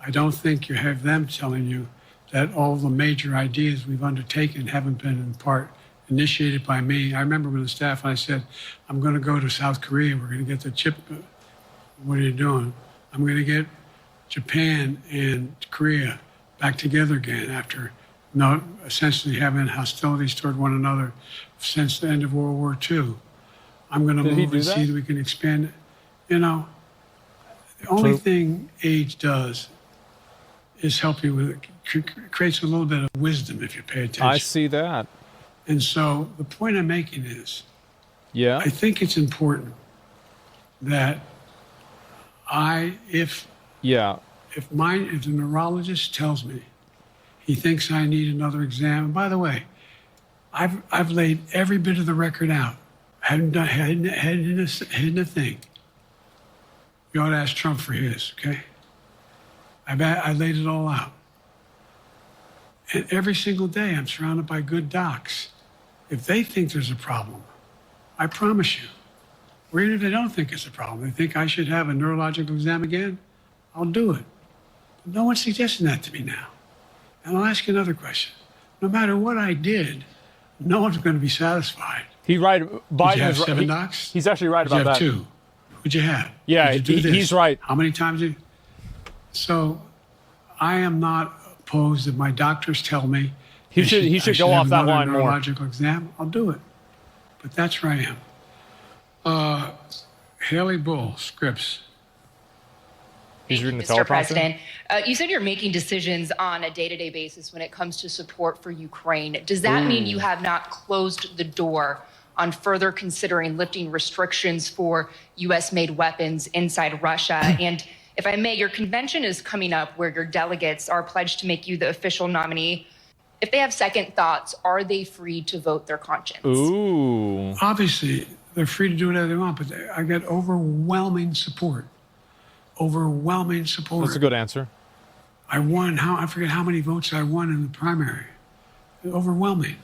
I don't think you have them telling you that all the major ideas we've undertaken haven't been in part initiated by me. I remember when the staff, I said, I'm going to go to South Korea. We're going to get the chip. What are you doing? I'm going to get Japan and Korea back together again after not essentially having hostilities toward one another since the end of World War II. I'm going to Did he move do and that? see that we can expand it. You know, the only True. thing age does is help you with it. Creates a little bit of wisdom if you pay attention. I see that. And so the point I'm making is, Yeah. I think it's important that if Yeah. the neurologist tells me he thinks I need another exam, and by the way, I've laid every bit of the record out. Hadn't hidden a thing. You ought to ask Trump for his, okay? I laid it all out. And every single day I'm surrounded by good docs. If they think there's a problem, I promise you, or even if they don't think it's a problem, they think I should have a neurological exam again, I'll do it. But no one's suggesting that to me now. And I'll ask you another question. No matter what I did, no one's going to be satisfied. He right. Did Biden you have is right. 7 docs? He's actually right Did you about have that. 2? Who'd you have? Yeah, Did you do this? he's right. How many times did you? So I am not opposed if my doctors tell me He I should go have off that another line more. neurological exam, I'll do it. But that's where I am. Haley Bull, Scripps. He's reading the Mr. teleprompter. President, you said you're making decisions on a day-to-day basis when it comes to support for Ukraine. Does that mean you have not closed the door on further considering lifting restrictions for U.S.-made weapons inside Russia? And if I may, your convention is coming up where your delegates are pledged to make you the official nominee If they have second thoughts, are they free to vote their conscience? Ooh. Obviously, they're free to do whatever they want, but I got overwhelming support. Overwhelming support. That's a good answer. I won, I forget how many votes I won in the primary. Overwhelming.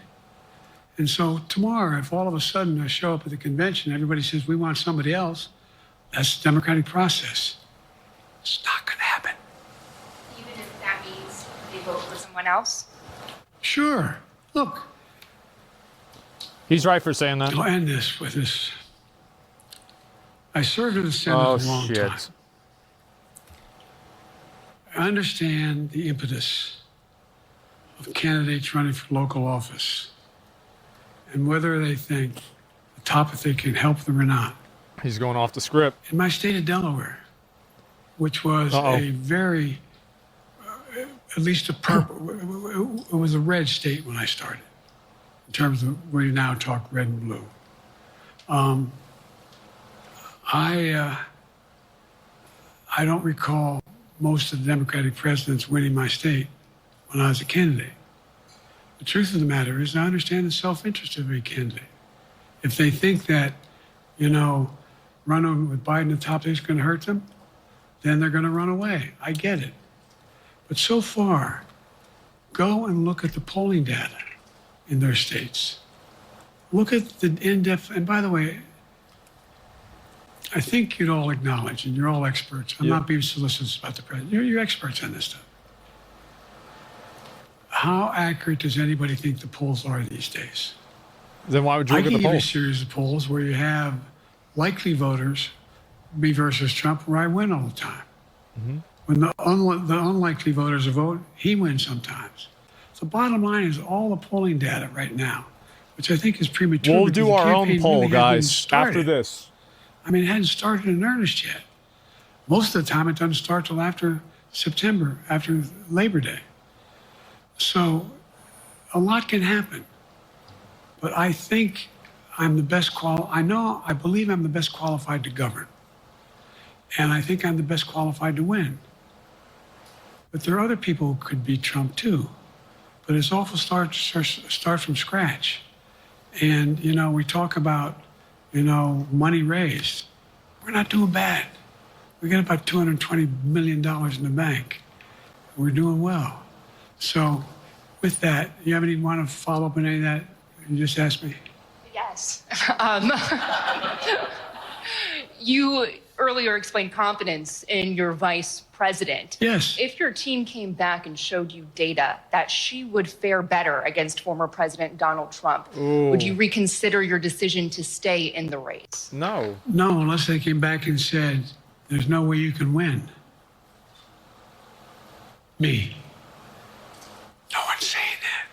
And so tomorrow, if all of a sudden I show up at the convention, everybody says, we want somebody else, that's the democratic process. It's not going to happen. Even if that means they vote for someone else? Sure. Look. He's right for saying that. I'll end this with this. I served in the Senate a long time. I understand the impetus of candidates running for local office and whether they think the topic can help them or not. He's going off the script. In my state of Delaware, which was a very, at least it was a red state when I started, in terms of where you now talk red and blue. I don't recall most of the Democratic presidents winning my state when I was a candidate. The truth of the matter is I understand the self-interest of every candidate. If they think that, running with Biden at the top is going to hurt them, then they're going to run away. I get it. But so far, go and look at the polling data in their states. Look at the in-depth, and by the way, I think you'd all acknowledge, and you're all experts. I'm not being solicitous about the president. You're experts on this stuff. How accurate does anybody think the polls are these days? Then why would you look at the I can give you a polls? series of polls where you have likely voters, me versus Trump, where I win all the time. Mm-hmm. When the unlikely voters vote, he wins sometimes. The bottom line is all the polling data right now, which I think is premature. We'll because do the our own campaign poll, really hasn't guys, started. after this. I mean, it hadn't started in earnest yet. Most of the time, it doesn't start till after September, after Labor Day. So a lot can happen. But I think I'm the best I believe I'm the best qualified to govern. And I think I'm the best qualified to win. But there are other people who could beat Trump too. But it's awful start from scratch. And, we talk about, money raised. We're not doing bad. We got about $220 million in the bank. We're doing well. So with that, you have any want to follow up on any of that you just asked me? Yes. You earlier explained confidence in your vice president. Yes. If your team came back and showed you data that she would fare better against former President Donald Trump, would you reconsider your decision to stay in the race? No. No, unless they came back and said, there's no way you can win. Me. No one's saying that.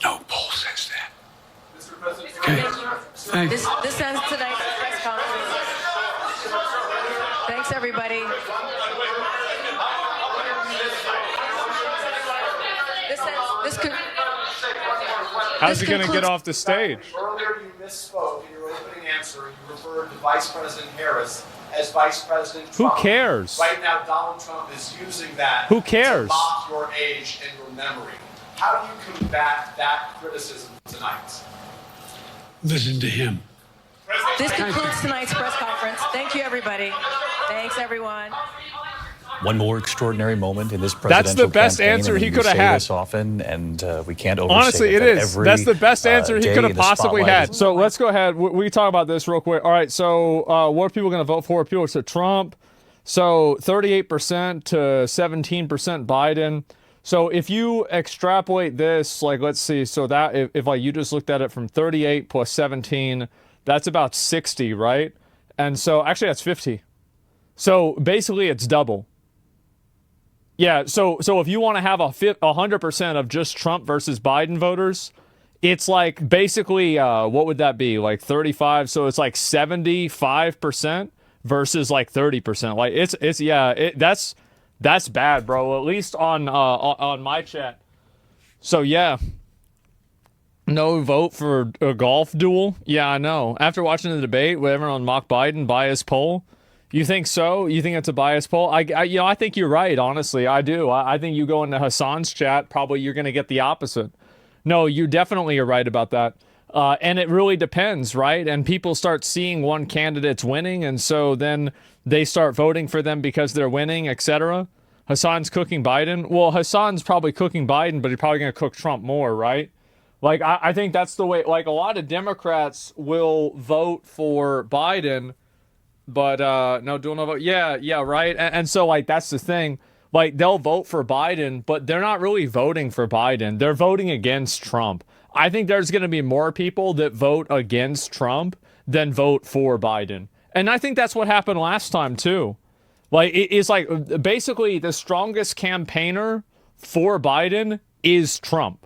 No poll says that. Mr. President, Okay. Thanks. This ends tonight's press conference. Thanks, everybody. How's he going to get off the stage? Earlier, you misspoke in your opening answer. You referred to Vice President Harris as Vice President Trump. Who cares? Right now, Donald Trump is using that Who cares? to mock your age and your memory. How do you combat that criticism tonight? Listen to him. This concludes tonight's press conference. Thank you, everybody. Thanks, everyone. One more extraordinary moment in this presidential That's the best campaign, answer and he we could have say had. this often, and we can't overstate Honestly, it that is. every, That's the best answer he day could have in the possibly spotlight had. is- So let's go ahead. We talk about this real quick. All right. So what are people going to vote for? People said Trump. So 38% to 17% Biden. So if you extrapolate this, like, let's see. So that if like you just looked at it from 38 plus 17, that's about 60, right? And so actually that's 50. So basically it's double. Yeah, so if you want to have 100% of just Trump versus Biden voters, it's like basically what would that be? Like 35, so it's like 75% versus like 30%. Like that's bad, bro. At least on my chat. So yeah. No vote for a golf duel? Yeah, I know. After watching the debate, where everyone mocked Biden, bias poll. You think so? You think it's a bias poll? I think you're right, honestly. I do. I think you go into Hassan's chat, probably you're going to get the opposite. No, you definitely are right about that. And it really depends, right? And people start seeing one candidate's winning, and so then they start voting for them because they're winning, etc. Hassan's cooking Biden. Well, Hassan's probably cooking Biden, but he's probably going to cook Trump more, right? Like, I think that's the way, like, a lot of Democrats will vote for Biden, but, no, dual no vote. Yeah, right? And so, like, that's the thing. Like, they'll vote for Biden, but they're not really voting for Biden. They're voting against Trump. I think there's going to be more people that vote against Trump than vote for Biden. And I think that's what happened last time, too. Like, it's like, basically, the strongest campaigner for Biden is Trump.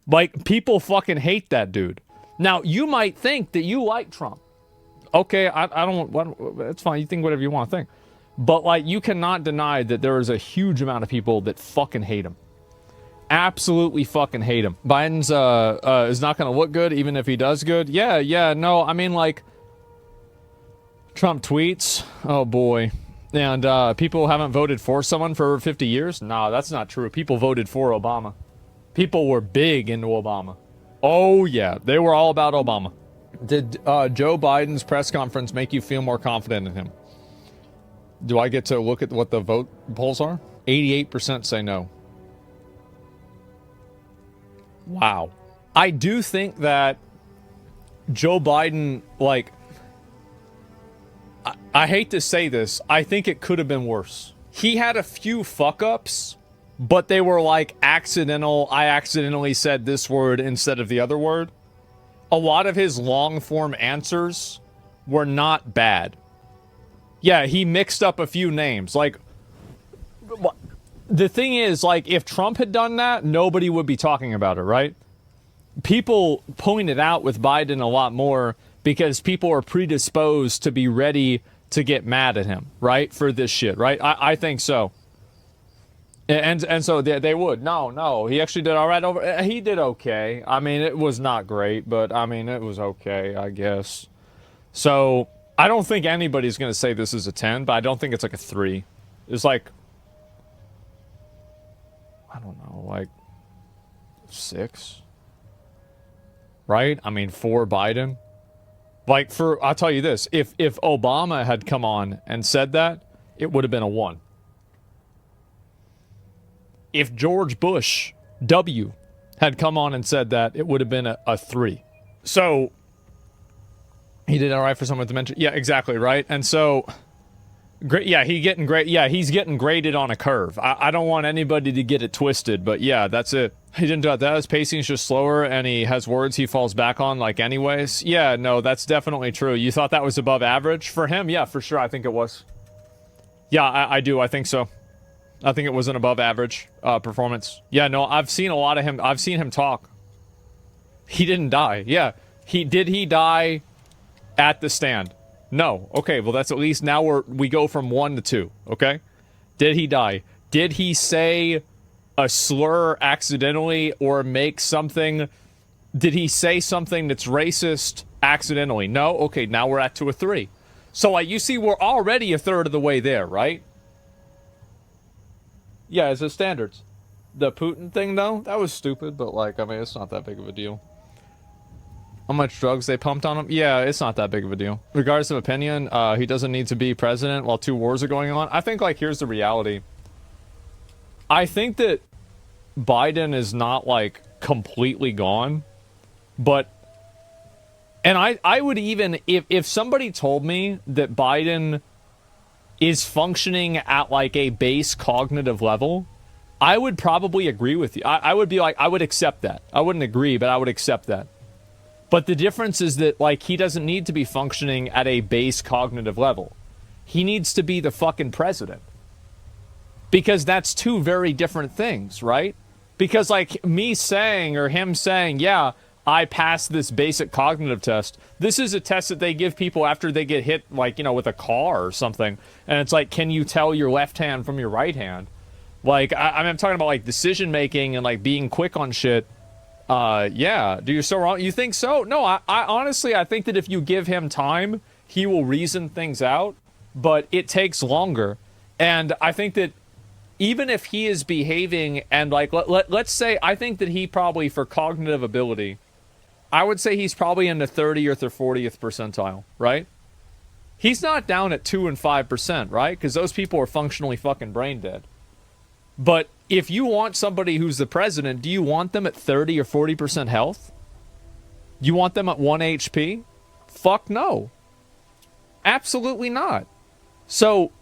Like, people fucking hate that dude. Now, you might think that you like Trump. Okay, I don't, that's fine. You think whatever you want to think. But, like, you cannot deny that there is a huge amount of people that fucking hate him. Absolutely fucking hate him. Biden's is not going to look good even if he does good. Yeah, no, I mean, like, Trump tweets. Oh, boy. And people haven't voted for someone for over 50 years? No, that's not true. People voted for Obama. People were big into Obama. Oh, yeah. They were all about Obama. Did Joe Biden's press conference make you feel more confident in him? Do I get to look at what the vote polls are? 88% say no. Wow. I do think that Joe Biden, like, I hate to say this, I think it could have been worse. He had a few fuck-ups, but they were like accidental. I accidentally said this word instead of the other word. A lot of his long-form answers were not bad. Yeah, he mixed up a few names. Like, the thing is, like, if Trump had done that, nobody would be talking about it, right? People pointed out with Biden a lot more because people are predisposed to be ready to get mad at him, right? For this shit, right? I think so. And so they would. No, he actually did all right over. He did okay. I mean, it was not great, but I mean, it was okay, I guess. So I don't think anybody's going to say this is a 10, but I don't think it's like a 3. It's like, I don't know, like 6, right? I mean, for Biden, like I'll tell you this, if Obama had come on and said that, it would have been a 1. If George Bush W had come on and said that, it would have been a 3. So he did all right for someone to mention. Yeah, exactly, right? And so great. Yeah, he's getting graded on a curve. I don't want anybody to get it twisted, but yeah, that's it. He didn't do that. His pacing is just slower, and he has words he falls back on, like, anyways. Yeah, no, that's definitely true. You thought that was above average for him? Yeah, for sure. I think it was. Yeah, I do. I think so. I think it was an above average performance. Yeah, no, I've seen a lot of him. I've seen him talk. He didn't die. Yeah. Did he die at the stand? No. Okay, well, that's at least now we go from 1 to 2. Okay? Did he die? Did he say a slur accidentally or make something? Did he say something that's racist accidentally? No. Okay, now we're at to a 3. So, like, you see, we're already a third of the way there, right? Yeah, it's the standards. The Putin thing, though, that was stupid, but, like, I mean, it's not that big of a deal. How much drugs they pumped on him? Yeah, it's not that big of a deal. Regardless of opinion, he doesn't need to be president while 2 wars are going on. I think, like, here's the reality. I think that Biden is not, like, completely gone, but... And I would even... If somebody told me that Biden is functioning at, like, a base cognitive level, I would probably agree with you. I would be like, I would accept that. I wouldn't agree, but I would accept that. But the difference is that, like, he doesn't need to be functioning at a base cognitive level. He needs to be the fucking president. Because that's 2 very different things, right? Because, like, me saying or him saying, yeah, I passed this basic cognitive test. This is a test that they give people after they get hit, like, you know, with a car or something. And it's like, can you tell your left hand from your right hand? Like, I'm talking about, like, decision making and, like, being quick on shit. Yeah. Do you so wrong? You think so? No, I honestly, I think that if you give him time, he will reason things out. But it takes longer. And I think that even if he is behaving and like, let's say, I think that he probably, for cognitive ability, I would say he's probably in the 30th or 40th percentile, right? He's not down at 2 and 5%, right? Because those people are functionally fucking brain dead. But if you want somebody who's the president, do you want them at 30 or 40% health? You want them at 1 HP? Fuck no. Absolutely not. So,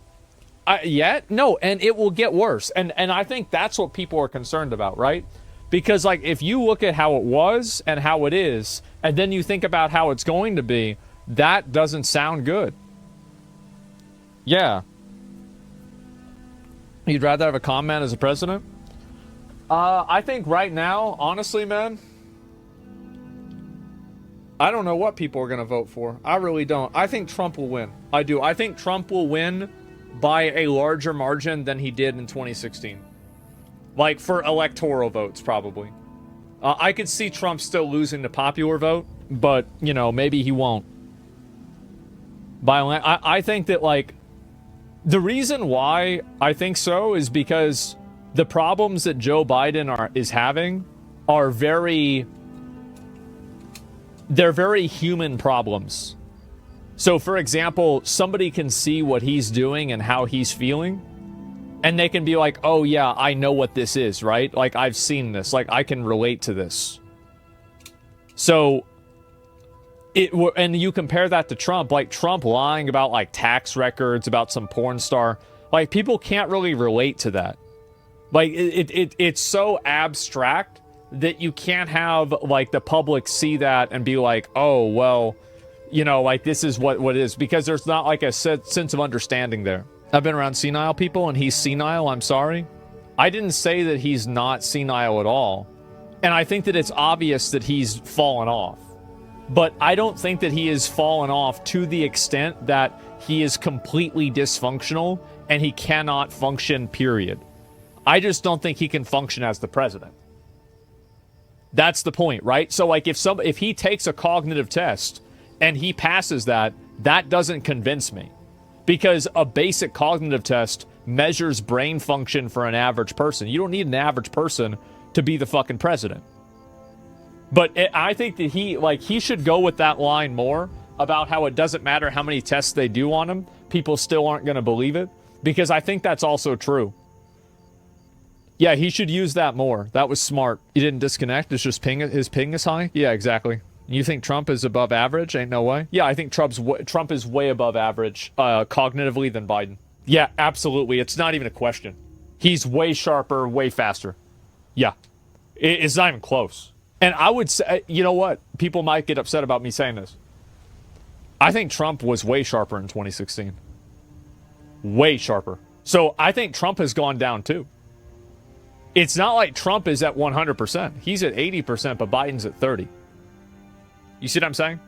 no, and it will get worse. And I think that's what people are concerned about, right? Because, like, if you look at how it was and how it is, and then you think about how it's going to be, that doesn't sound good. Yeah. You'd rather have a con man as a president? I think right now, honestly, man, I don't know what people are going to vote for. I really don't. I think Trump will win. I do. I think Trump will win by a larger margin than he did in 2016. Like, for electoral votes, probably. I could see Trump still losing the popular vote, but, you know, maybe he won't. I think that, like, the reason why I think so is because the problems that Joe Biden is having are very human problems. So, for example, somebody can see what he's doing and how he's feeling, and they can be like, oh yeah, I know what this is, right? Like, I've seen this. Like, I can relate to this. So, and you compare that to Trump, like Trump lying about like tax records, about some porn star. Like, people can't really relate to that. Like, it's so abstract that you can't have, like, the public see that and be like, oh, well, you know, like, this is what it is. Because there's not, like, a sense of understanding there. I've been around senile people, and he's senile, I'm sorry. I didn't say that he's not senile at all. And I think that it's obvious that he's fallen off. But I don't think that he has fallen off to the extent that he is completely dysfunctional and he cannot function, period. I just don't think he can function as the president. That's the point, right? So, like, if he takes a cognitive test and he passes that, that doesn't convince me. Because a basic cognitive test measures brain function for an average person. You don't need an average person to be the fucking president. But I think that he should go with that line more about how it doesn't matter how many tests they do on him, people still aren't going to believe it. Because I think that's also true. Yeah, he should use that more. That was smart. He didn't disconnect. It's just his ping is high. Yeah, exactly. You think Trump is above average? Ain't no way. Yeah, I think Trump is way above average cognitively than Biden. Yeah, absolutely. It's not even a question. He's way sharper, way faster. Yeah. It's not even close. And I would say, you know what? People might get upset about me saying this. I think Trump was way sharper in 2016. Way sharper. So I think Trump has gone down too. It's not like Trump is at 100%. He's at 80%, but Biden's at 30%. You see what I'm saying?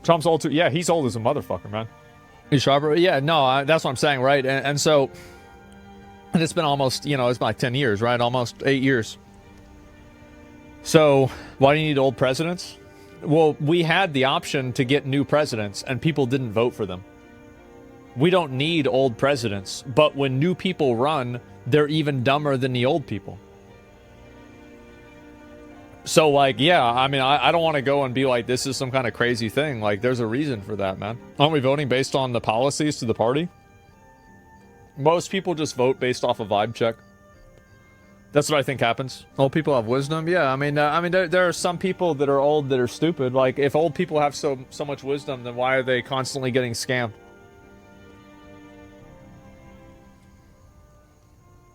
Trump's old too. Yeah, he's old as a motherfucker, man. He's sharper? Yeah, no, that's what I'm saying, right? And so, and it's been almost, you know, it's been like 10 years, right? Almost 8 years. So, why do you need old presidents? Well, we had the option to get new presidents, and people didn't vote for them. We don't need old presidents, but when new people run, they're even dumber than the old people. So, like, yeah, I mean, I don't want to go and be like, this is some kind of crazy thing. Like, there's a reason for that, man. Aren't we voting based on the policies to the party? Most people just vote based off a vibe check. That's what I think happens. Old people have wisdom? Yeah, I mean, there are some people that are old that are stupid. Like, if old people have so much wisdom, then why are they constantly getting scammed?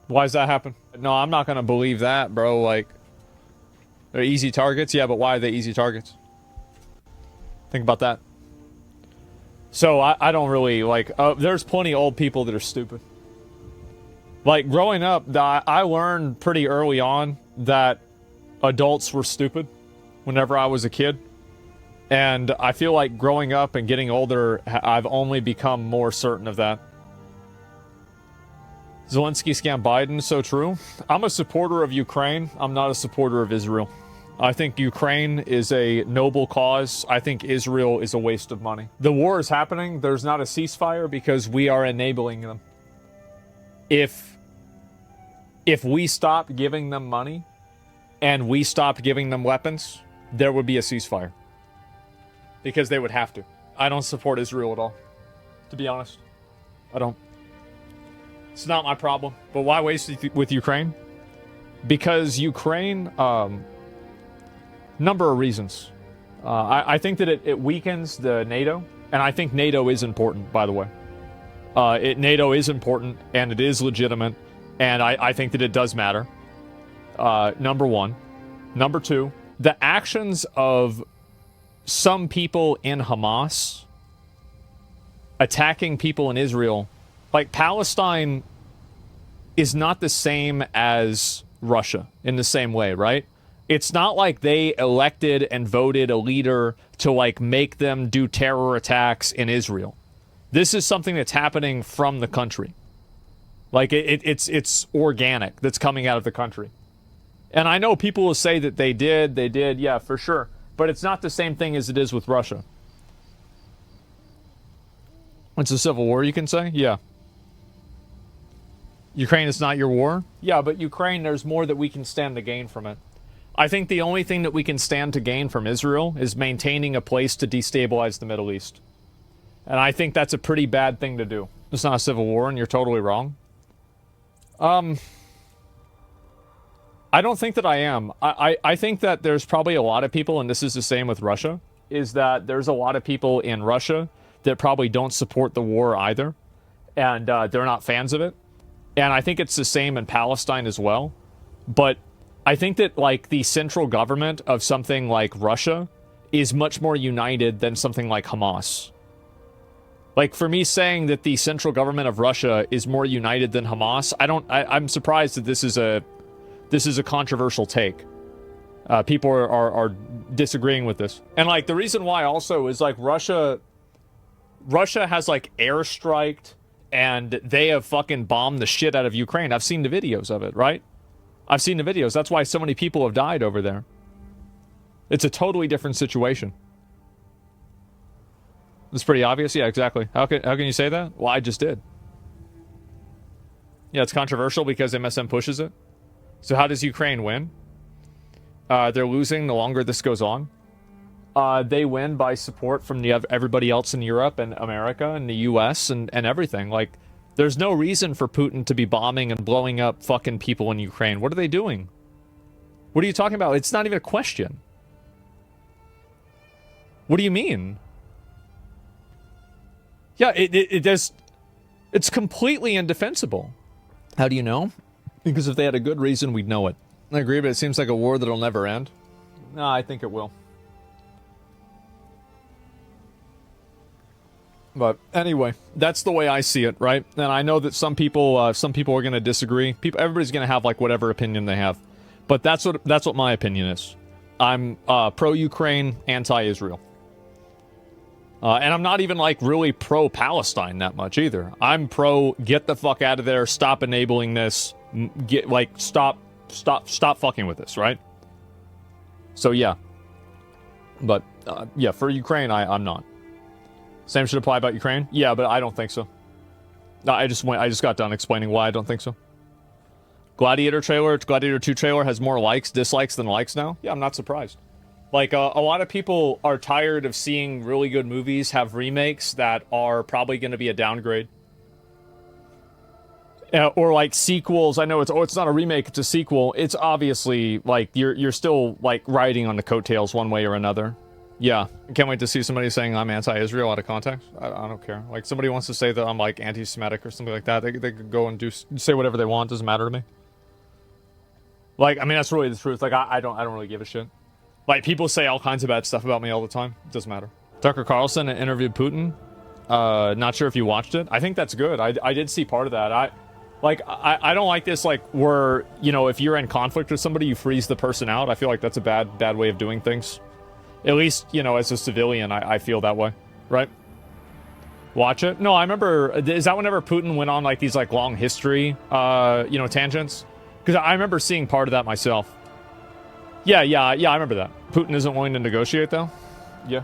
Why does that happen? No, I'm not going to believe that, bro. Like, they're easy targets? Yeah, but why are they easy targets? Think about that. So, I don't really, like, there's plenty of old people that are stupid. Like, growing up, I learned pretty early on that adults were stupid whenever I was a kid. And I feel like growing up and getting older, I've only become more certain of that. Zelensky scammed Biden, so true. I'm a supporter of Ukraine. I'm not a supporter of Israel. I think Ukraine is a noble cause. I think Israel is a waste of money. The war is happening. There's not a ceasefire because we are enabling them. if we stopped giving them money and we stopped giving them weapons, there would be a ceasefire. Because they would have to. I don't support Israel at all, to be honest. I don't. It's not my problem. But why waste it with Ukraine? Because Ukraine, number of reasons. I think that it weakens the NATO, and I think NATO is important, by the way. NATO is important, and it is legitimate, and I think that it does matter. Number one. Number two, the actions of some people in Hamas attacking people in Israel, like Palestine is not the same as Russia in the same way, right? It's not like they elected and voted a leader to like make them do terror attacks in Israel. This is something that's happening from the country. Like it's organic that's coming out of the country. And I know people will say that they did, yeah, for sure. But it's not the same thing as it is with Russia. It's a civil war, you can say? Yeah. Ukraine is not your war? Yeah, but Ukraine, there's more that we can stand to gain from it. I think the only thing that we can stand to gain from Israel is maintaining a place to destabilize the Middle East. And I think that's a pretty bad thing to do. It's not a civil war, and you're totally wrong. I don't think that I am. I think that there's probably a lot of people, and this is the same with Russia, is that there's a lot of people in Russia that probably don't support the war either, and they're not fans of it. And I think it's the same in Palestine as well. But I think that, like, the central government of something like Russia is much more united than something like Hamas. Like, for me saying that the central government of Russia is more united than Hamas, I'm surprised that this is a controversial take. People are disagreeing with this. And, like, the reason why also is, like, Russia has, like, airstriked, and they have fucking bombed the shit out of Ukraine. I've seen the videos of it, right? I've seen the videos. That's why so many people have died over there. It's a totally different situation. It's pretty obvious. Yeah, exactly. How can you say that? Well, I just did. Yeah, it's controversial because MSM pushes it. So how does Ukraine win? They're losing the longer this goes on. They win by support from everybody else in Europe and America and the US and everything. Like, there's no reason for Putin to be bombing and blowing up fucking people in Ukraine. What are they doing? What are you talking about? It's not even a question. What do you mean? Yeah, it's completely indefensible. How do you know? Because if they had a good reason, we'd know it. I agree, but it seems like a war that'll never end. No, I think it will. But anyway, that's the way I see it, right? And I know that some people are going to disagree. Everybody's going to have like whatever opinion they have. But that's what my opinion is. I'm pro-Ukraine, anti-Israel. And I'm not even like really pro-Palestine that much either. I'm pro get the fuck out of there, stop enabling this, stop fucking with this, right? So yeah. But yeah, for Ukraine, I'm not. Same should apply about Ukraine? Yeah, but I don't think so. No, I just got done explaining why I don't think so. Gladiator 2 trailer has more dislikes than likes now? Yeah, I'm not surprised. Like, a lot of people are tired of seeing really good movies have remakes that are probably going to be a downgrade. Or, like, sequels. I know it's not a remake, it's a sequel. It's obviously, like, you're still, like, riding on the coattails one way or another. Yeah, I can't wait to see somebody saying I'm anti-Israel out of context. I don't care. Like, somebody wants to say that I'm, like, anti-Semitic or something like that. They could go and say whatever they want. Doesn't matter to me. Like, I mean, that's really the truth. Like, I don't really give a shit. Like, people say all kinds of bad stuff about me all the time. It doesn't matter. Tucker Carlson interviewed Putin. Not sure if you watched it. I think that's good. I did see part of that. I don't like this, like, where, you know, if you're in conflict with somebody, you freeze the person out. I feel like that's a bad way of doing things. At least, you know, as a civilian, I feel that way, right? Watch it? No, I remember, is that whenever Putin went on, like, these, like, long history, tangents? Because I remember seeing part of that myself. Yeah, I remember that. Putin isn't willing to negotiate, though? Yeah.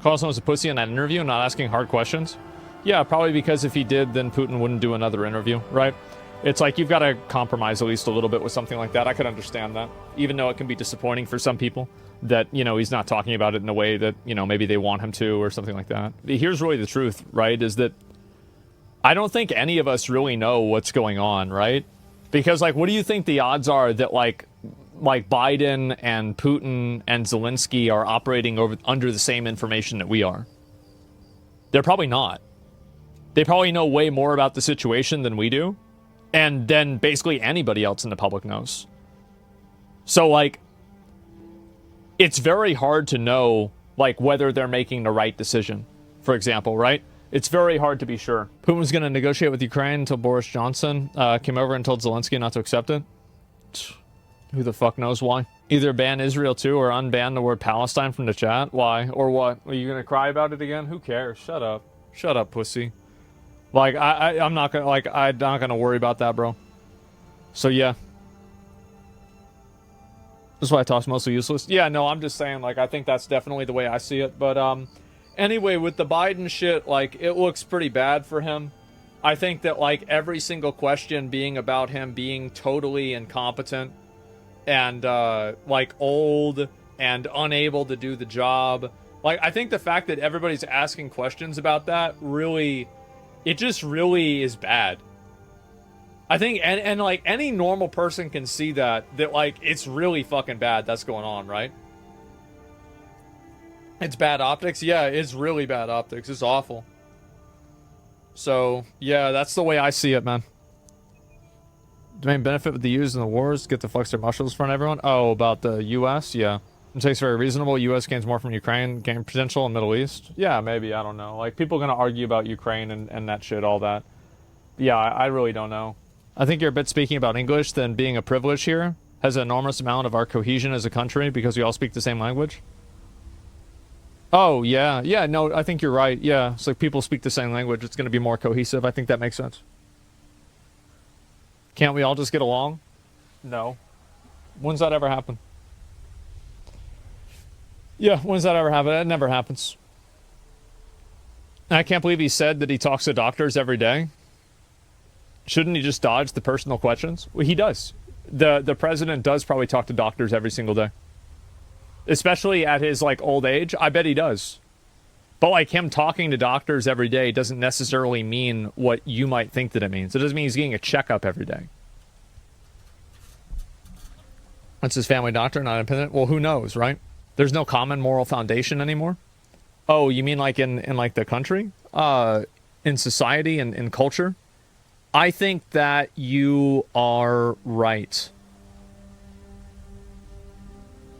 Carlson was a pussy in that interview, not asking hard questions? Yeah, probably because if he did, then Putin wouldn't do another interview, right? It's like you've got to compromise at least a little bit with something like that. I could understand that, even though it can be disappointing for some people that, you know, he's not talking about it in a way that, you know, maybe they want him to or something like that. Here's really the truth, right, is that I don't think any of us really know what's going on, right? Because, like, what do you think the odds are that, like Biden and Putin and Zelensky are operating under the same information that we are? They're probably not. They probably know way more about the situation than we do. And then basically anybody else in the public knows. So, like, it's very hard to know, like, whether they're making the right decision, for example, right? It's very hard to be sure. Putin's going to negotiate with Ukraine until Boris Johnson came over and told Zelensky not to accept it. Who the fuck knows why? Either ban Israel too or unban the word Palestine from the chat. Why? Or what? Are you going to cry about it again? Who cares? Shut up. Shut up, pussy. Like, I'm not gonna, like, I'm not gonna worry about that, bro. So, yeah. That's why I talk's mostly useless. Yeah, no, I'm just saying, like, I think that's definitely the way I see it. But, anyway, with the Biden shit, like, it looks pretty bad for him. I think that, like, every single question being about him being totally incompetent and, like, old and unable to do the job. Like, I think the fact that everybody's asking questions about that really... It just really is bad. I think, and like, any normal person can see that, like, it's really fucking bad that's going on, right? It's bad optics? Yeah, it's really bad optics. It's awful. So, yeah, that's the way I see it, man. The main benefit with the U.S. in the wars, get to flex their muscles in front of everyone. Oh, about the U.S.? Yeah. It takes very reasonable. U.S. gains more from Ukraine, gain potential in Middle East. Yeah, maybe. I don't know. Like, people are going to argue about Ukraine and that shit, all that. But yeah, I really don't know. I think you're a bit speaking about English than being a privilege here. Has an enormous amount of our cohesion as a country because we all speak the same language. Oh, yeah. Yeah, no, I think you're right. Yeah, it's like people speak the same language. It's going to be more cohesive. I think that makes sense. Can't we all just get along? No. When's that ever happen? Yeah, when's that ever happen? That never happens. I can't believe he said that he talks to doctors every day. Shouldn't he just dodge the personal questions? Well, he does. The president does probably talk to doctors every single day. Especially at his, like, old age. I bet he does. But, like, him talking to doctors every day doesn't necessarily mean what you might think that it means. It doesn't mean he's getting a checkup every day. That's his family doctor, not independent? Well, who knows, right? There's no common moral foundation anymore? Oh, you mean like in like the country? In society and in culture? I think that you are right.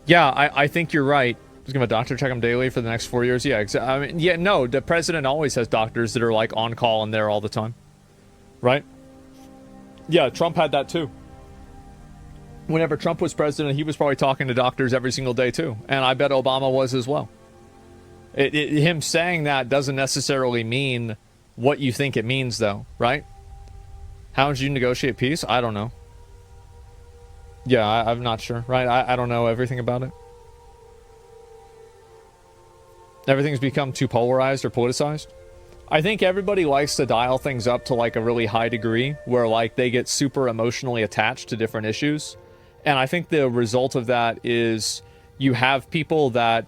Yeah, I think you're right. Just give a doctor check him daily for the next 4 years. Yeah, I mean, yeah, no, the president always has doctors that are like on call and there all the time. Right? Yeah, Trump had that too. Whenever Trump was president, he was probably talking to doctors every single day too. And I bet Obama was as well. Him saying that doesn't necessarily mean what you think it means, though, right? How would you negotiate peace? I don't know. Yeah, I'm not sure, right? I don't know everything about it. Everything's become too polarized or politicized. I think everybody likes to dial things up to like a really high degree where like they get super emotionally attached to different issues. And I think the result of that is you have people that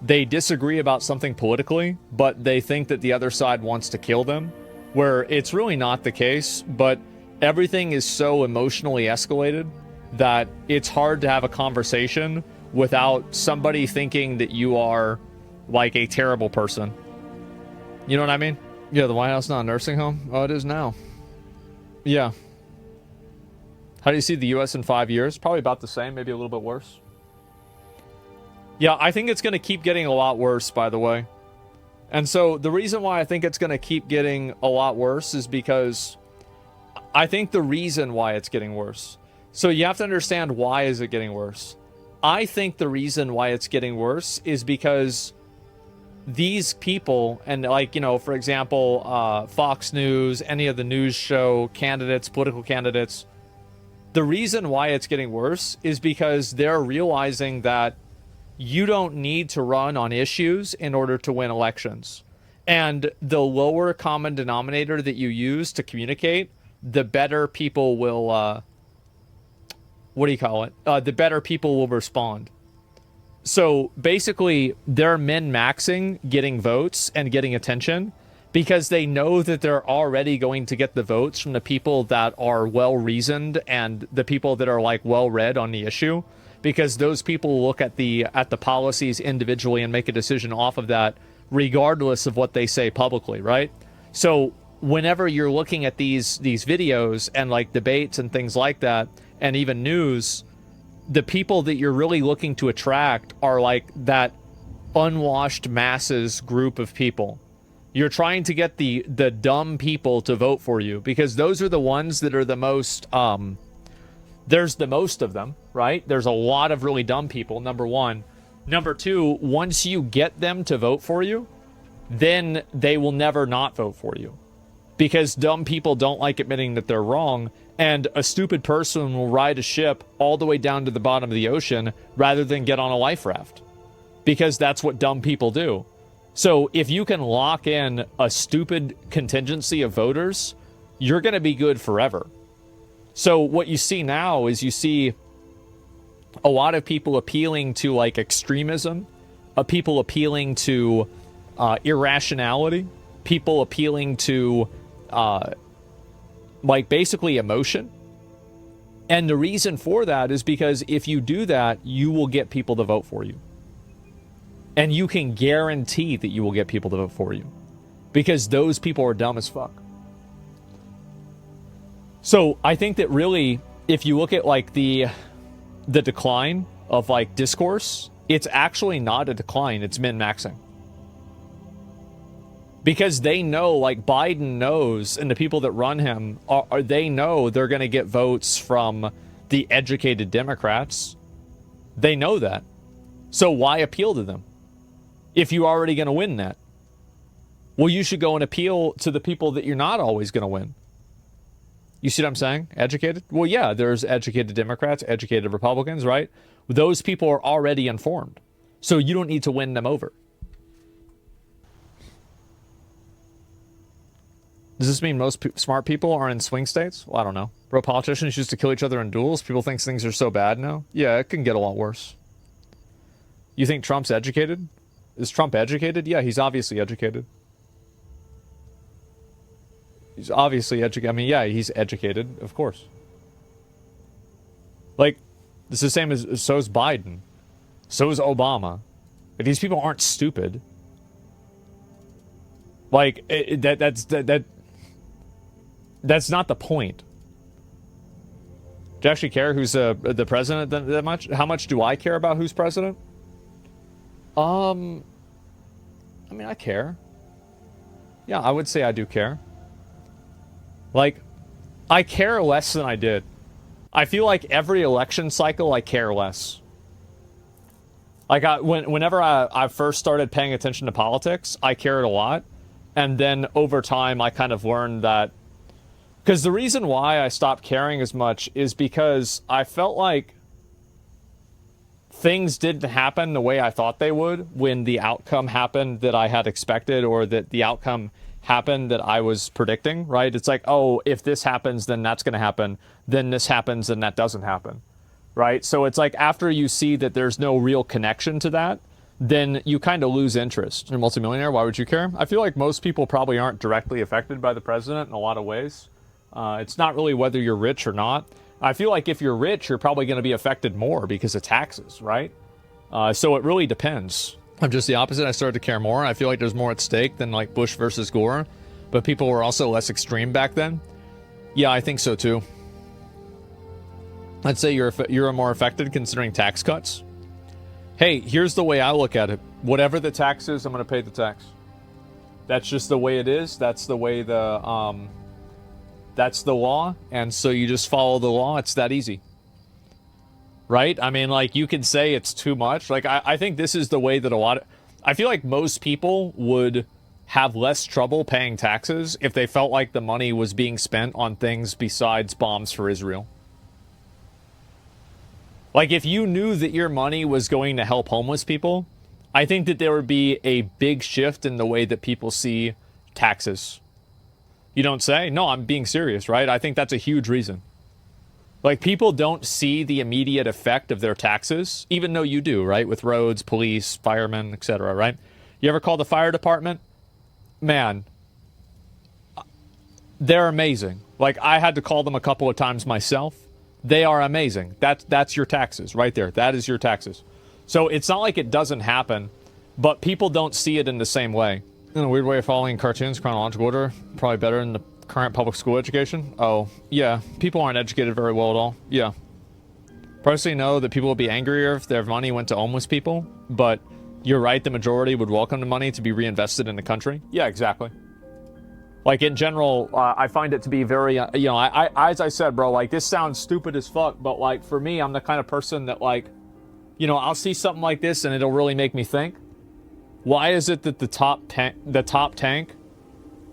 they disagree about something politically, but they think that the other side wants to kill them, where it's really not the case, but everything is so emotionally escalated that it's hard to have a conversation without somebody thinking that you are like a terrible person. You know what I mean? Yeah, the White House not a nursing home? Oh, it is now. Yeah. How do you see the U.S. in 5 years? Probably about the same, maybe a little bit worse. Yeah, I think it's going to keep getting a lot worse, by the way. And so the reason why I think it's going to keep getting a lot worse is because I think the reason why it's getting worse. So you have to understand, why is it getting worse? I think the reason why it's getting worse is because these people, and like, you know, for example, Fox News, any of the news show candidates, political candidates, the reason why it's getting worse is because they're realizing that you don't need to run on issues in order to win elections. And the lower common denominator that you use to communicate, the better people will, the better people will respond. So basically, they're min-maxing getting votes and getting attention because they know that they're already going to get the votes from the people that are well-reasoned and the people that are like well-read on the issue, because those people look at the policies individually and make a decision off of that, regardless of what they say publicly, right? So whenever you're looking at these videos and like debates and things like that, and even news, the people that you're really looking to attract are like that unwashed masses group of people. You're trying to get the dumb people to vote for you because those are the ones that are the most, there's the most of them, right? There's a lot of really dumb people, number one. Number two, once you get them to vote for you, then they will never not vote for you. Because dumb people don't like admitting that they're wrong, and a stupid person will ride a ship all the way down to the bottom of the ocean rather than get on a life raft. Because that's what dumb people do. So if you can lock in a stupid contingency of voters, you're going to be good forever. So what you see now is you see a lot of people appealing to like extremism, people appealing to irrationality, people appealing to like basically emotion. And the reason for that is because if you do that, you will get people to vote for you. And you can guarantee that you will get people to vote for you. Because those people are dumb as fuck. So I think that really, if you look at like the decline of like discourse, it's actually not a decline, it's min-maxing. Because they know, like Biden knows, and the people that run him, they know they're going to get votes from the educated Democrats. They know that. So why appeal to them? If you're already going to win that. Well, you should go and appeal to the people that you're not always going to win. You see what I'm saying? Educated? Well, yeah, there's educated Democrats, educated Republicans, right? Those people are already informed. So you don't need to win them over. Does this mean most smart people are in swing states? Well, I don't know. Bro, politicians used to kill each other in duels. People think things are so bad now. Yeah, it can get a lot worse. You think Trump's educated? Is Trump educated? Yeah, he's obviously educated. He's obviously educated. I mean, yeah, he's educated, of course. Like, it's the same as, so is Biden. So is Obama. But these people aren't stupid. Like, that's not the point. Do you actually care who's the president that much? How much do I care about who's president? I mean, I care. Yeah, I would say I do care. Like, I care less than I did. I feel like every election cycle, I care less. Like, whenever I first started paying attention to politics, I cared a lot. And then over time, I kind of learned that. Because the reason why I stopped caring as much is because I felt like things didn't happen the way I thought they would when the outcome happened that I had expected, or that the outcome happened that I was predicting, right? It's like, oh, if this happens, then that's going to happen. Then this happens, then that doesn't happen, right? So it's like after you see that there's no real connection to that, then you kind of lose interest. You're a multimillionaire, why would you care? I feel like most people probably aren't directly affected by the president in a lot of ways. It's not really whether you're rich or not. I feel like if you're rich, you're probably going to be affected more because of taxes, right? So it really depends. I'm just the opposite. I started to care more. I feel like there's more at stake than like Bush versus Gore, but people were also less extreme back then. Yeah, I think so too. I'd say you're more affected considering tax cuts. Hey, here's the way I look at it. Whatever the tax is, I'm going to pay the tax. That's just the way it is. That's the way that's the law. And so you just follow the law. It's that easy. Right? I mean, like, you can say it's too much. Like, I think this is the way that I feel like most people would have less trouble paying taxes if they felt like the money was being spent on things besides bombs for Israel. Like, if you knew that your money was going to help homeless people, I think that there would be a big shift in the way that people see taxes. You don't say? No, I'm being serious, right? I think that's a huge reason. Like, people don't see the immediate effect of their taxes, even though you do, right? With roads, police, firemen, etc., right? You ever call the fire department? Man, they're amazing. Like, I had to call them a couple of times myself. They are amazing. That's your taxes right there. That is your taxes. So it's not like it doesn't happen, but people don't see it in the same way. In a weird way of following cartoons, chronological order, probably better than the current public school education. Oh, yeah. People aren't educated very well at all. Yeah. Personally know that people would be angrier if their money went to homeless people, but you're right, the majority would welcome the money to be reinvested in the country. Yeah, exactly. Like, in general, I find it to be very, you know, I as I said, bro, like, this sounds stupid as fuck, but, like, for me, I'm the kind of person that, like, you know, I'll see something like this and it'll really make me think. Why is it that the top tank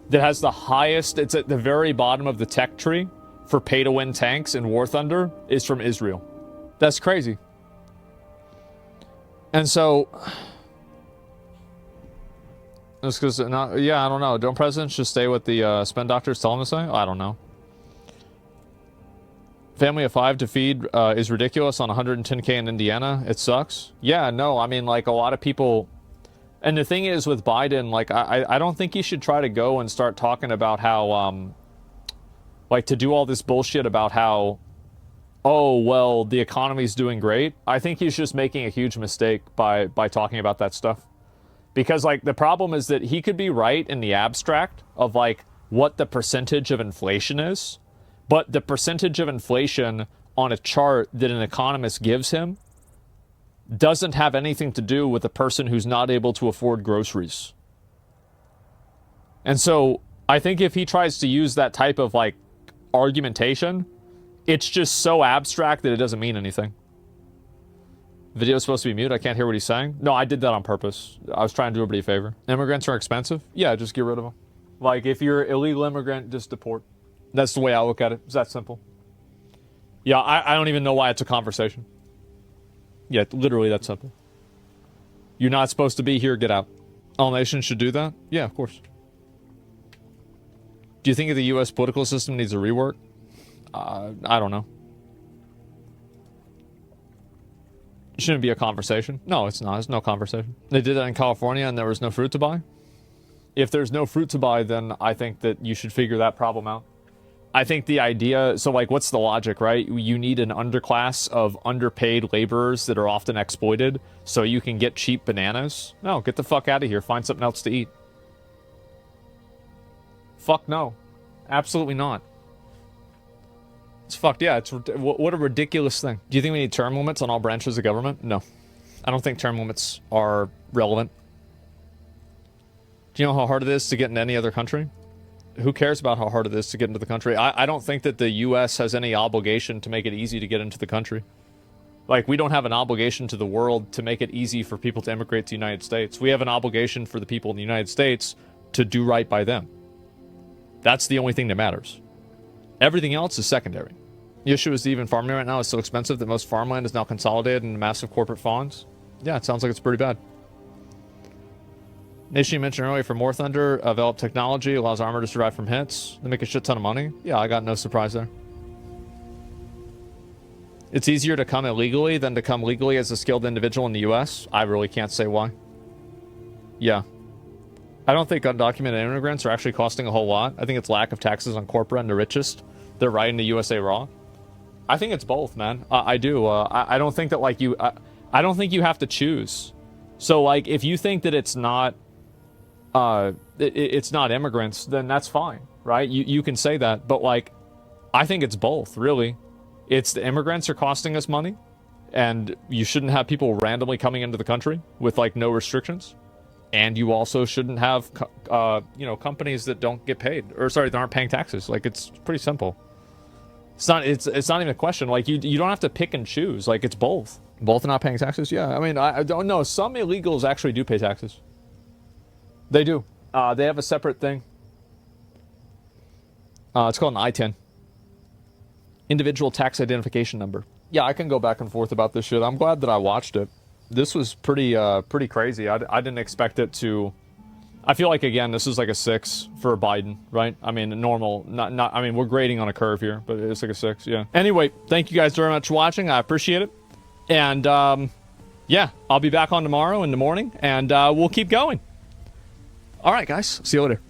that has the highest, it's at the very bottom of the tech tree for pay-to-win tanks in War Thunder, is from Israel? That's crazy. And so... Just because, yeah, I don't know. Don't presidents just stay what the spin doctors tell them to say? I don't know. Family of 5 to feed is ridiculous on 110K in Indiana. It sucks. Yeah, no, I mean, like, a lot of people... And the thing is with Biden, like, I don't think he should try to go and start talking about how, like, to do all this bullshit about how, oh, well, the economy's doing great. I think he's just making a huge mistake by talking about that stuff. Because, like, the problem is that he could be right in the abstract of, like, what the percentage of inflation is, but the percentage of inflation on a chart that an economist gives him doesn't have anything to do with a person who's not able to afford groceries. And so, I think if he tries to use that type of, like, argumentation, it's just so abstract that it doesn't mean anything. Video's supposed to be mute. I can't hear what he's saying. No, I did that on purpose. I was trying to do everybody a favor. Immigrants are expensive? Yeah, just get rid of them. Like, if you're an illegal immigrant, just deport. That's the way I look at it. It's that simple. Yeah, I don't even know why it's a conversation. Yeah, literally that simple. You're not supposed to be here, get out. All nations should do that? Yeah, of course. Do you think the U.S. political system needs a rework? I don't know. Shouldn't be a conversation. No, it's not. It's no conversation. They did that in California and there was no fruit to buy. If there's no fruit to buy, then I think that you should figure that problem out. I think the idea, so, like, what's the logic, right? You need an underclass of underpaid laborers that are often exploited so you can get cheap bananas. No, get the fuck out of here. Find something else to eat. Fuck no. Absolutely not. It's fucked, yeah. What a ridiculous thing. Do you think we need term limits on all branches of government? No. I don't think term limits are relevant. Do you know how hard it is to get into any other country? Who cares about how hard it is to get into the country? I don't think that the U.S. has any obligation to make it easy to get into the country. Like, we don't have an obligation to the world to make it easy for people to immigrate to the United States. We have an obligation for the people in the United States to do right by them. That's the only thing that matters. Everything else is secondary. The issue is even farming right now is so expensive that most farmland is now consolidated into massive corporate farms. Yeah, it sounds like it's pretty bad. Nation you mentioned earlier for War Thunder, developed technology, allows armor to survive from hits. They make a shit ton of money. Yeah, I got no surprise there. It's easier to come illegally than to come legally as a skilled individual in the U.S. I really can't say why. Yeah. I don't think undocumented immigrants are actually costing a whole lot. I think it's lack of taxes on corporate and the richest. They're riding the USA raw. I think it's both, man. I do. I don't think that, like, you... I don't think you have to choose. So, like, if you think that it's not... it's not immigrants, then that's fine, right? You can say that. But, like, I think it's both, really. It's the immigrants are costing us money, and you shouldn't have people randomly coming into the country with, like, no restrictions. And you also shouldn't have, you know, companies that don't get paid, or sorry, that aren't paying taxes. Like, it's pretty simple. It's not even a question. Like, you don't have to pick and choose. Like, it's both. Both are not paying taxes? Yeah, I mean, I don't know. Some illegals actually do pay taxes. They do. They have a separate thing. It's called an I-10. Individual Tax Identification Number. Yeah, I can go back and forth about this shit. I'm glad that I watched it. this was pretty crazy. I didn't expect it to. I feel like, again, this is like a 6 for Biden, right? I mean, normal, not. I mean, we're grading on a curve here, but it's like a 6, yeah. Anyway, thank you guys very much for watching. I appreciate it. And, yeah, I'll be back on tomorrow in the morning, and we'll keep going. All right, guys. See you later.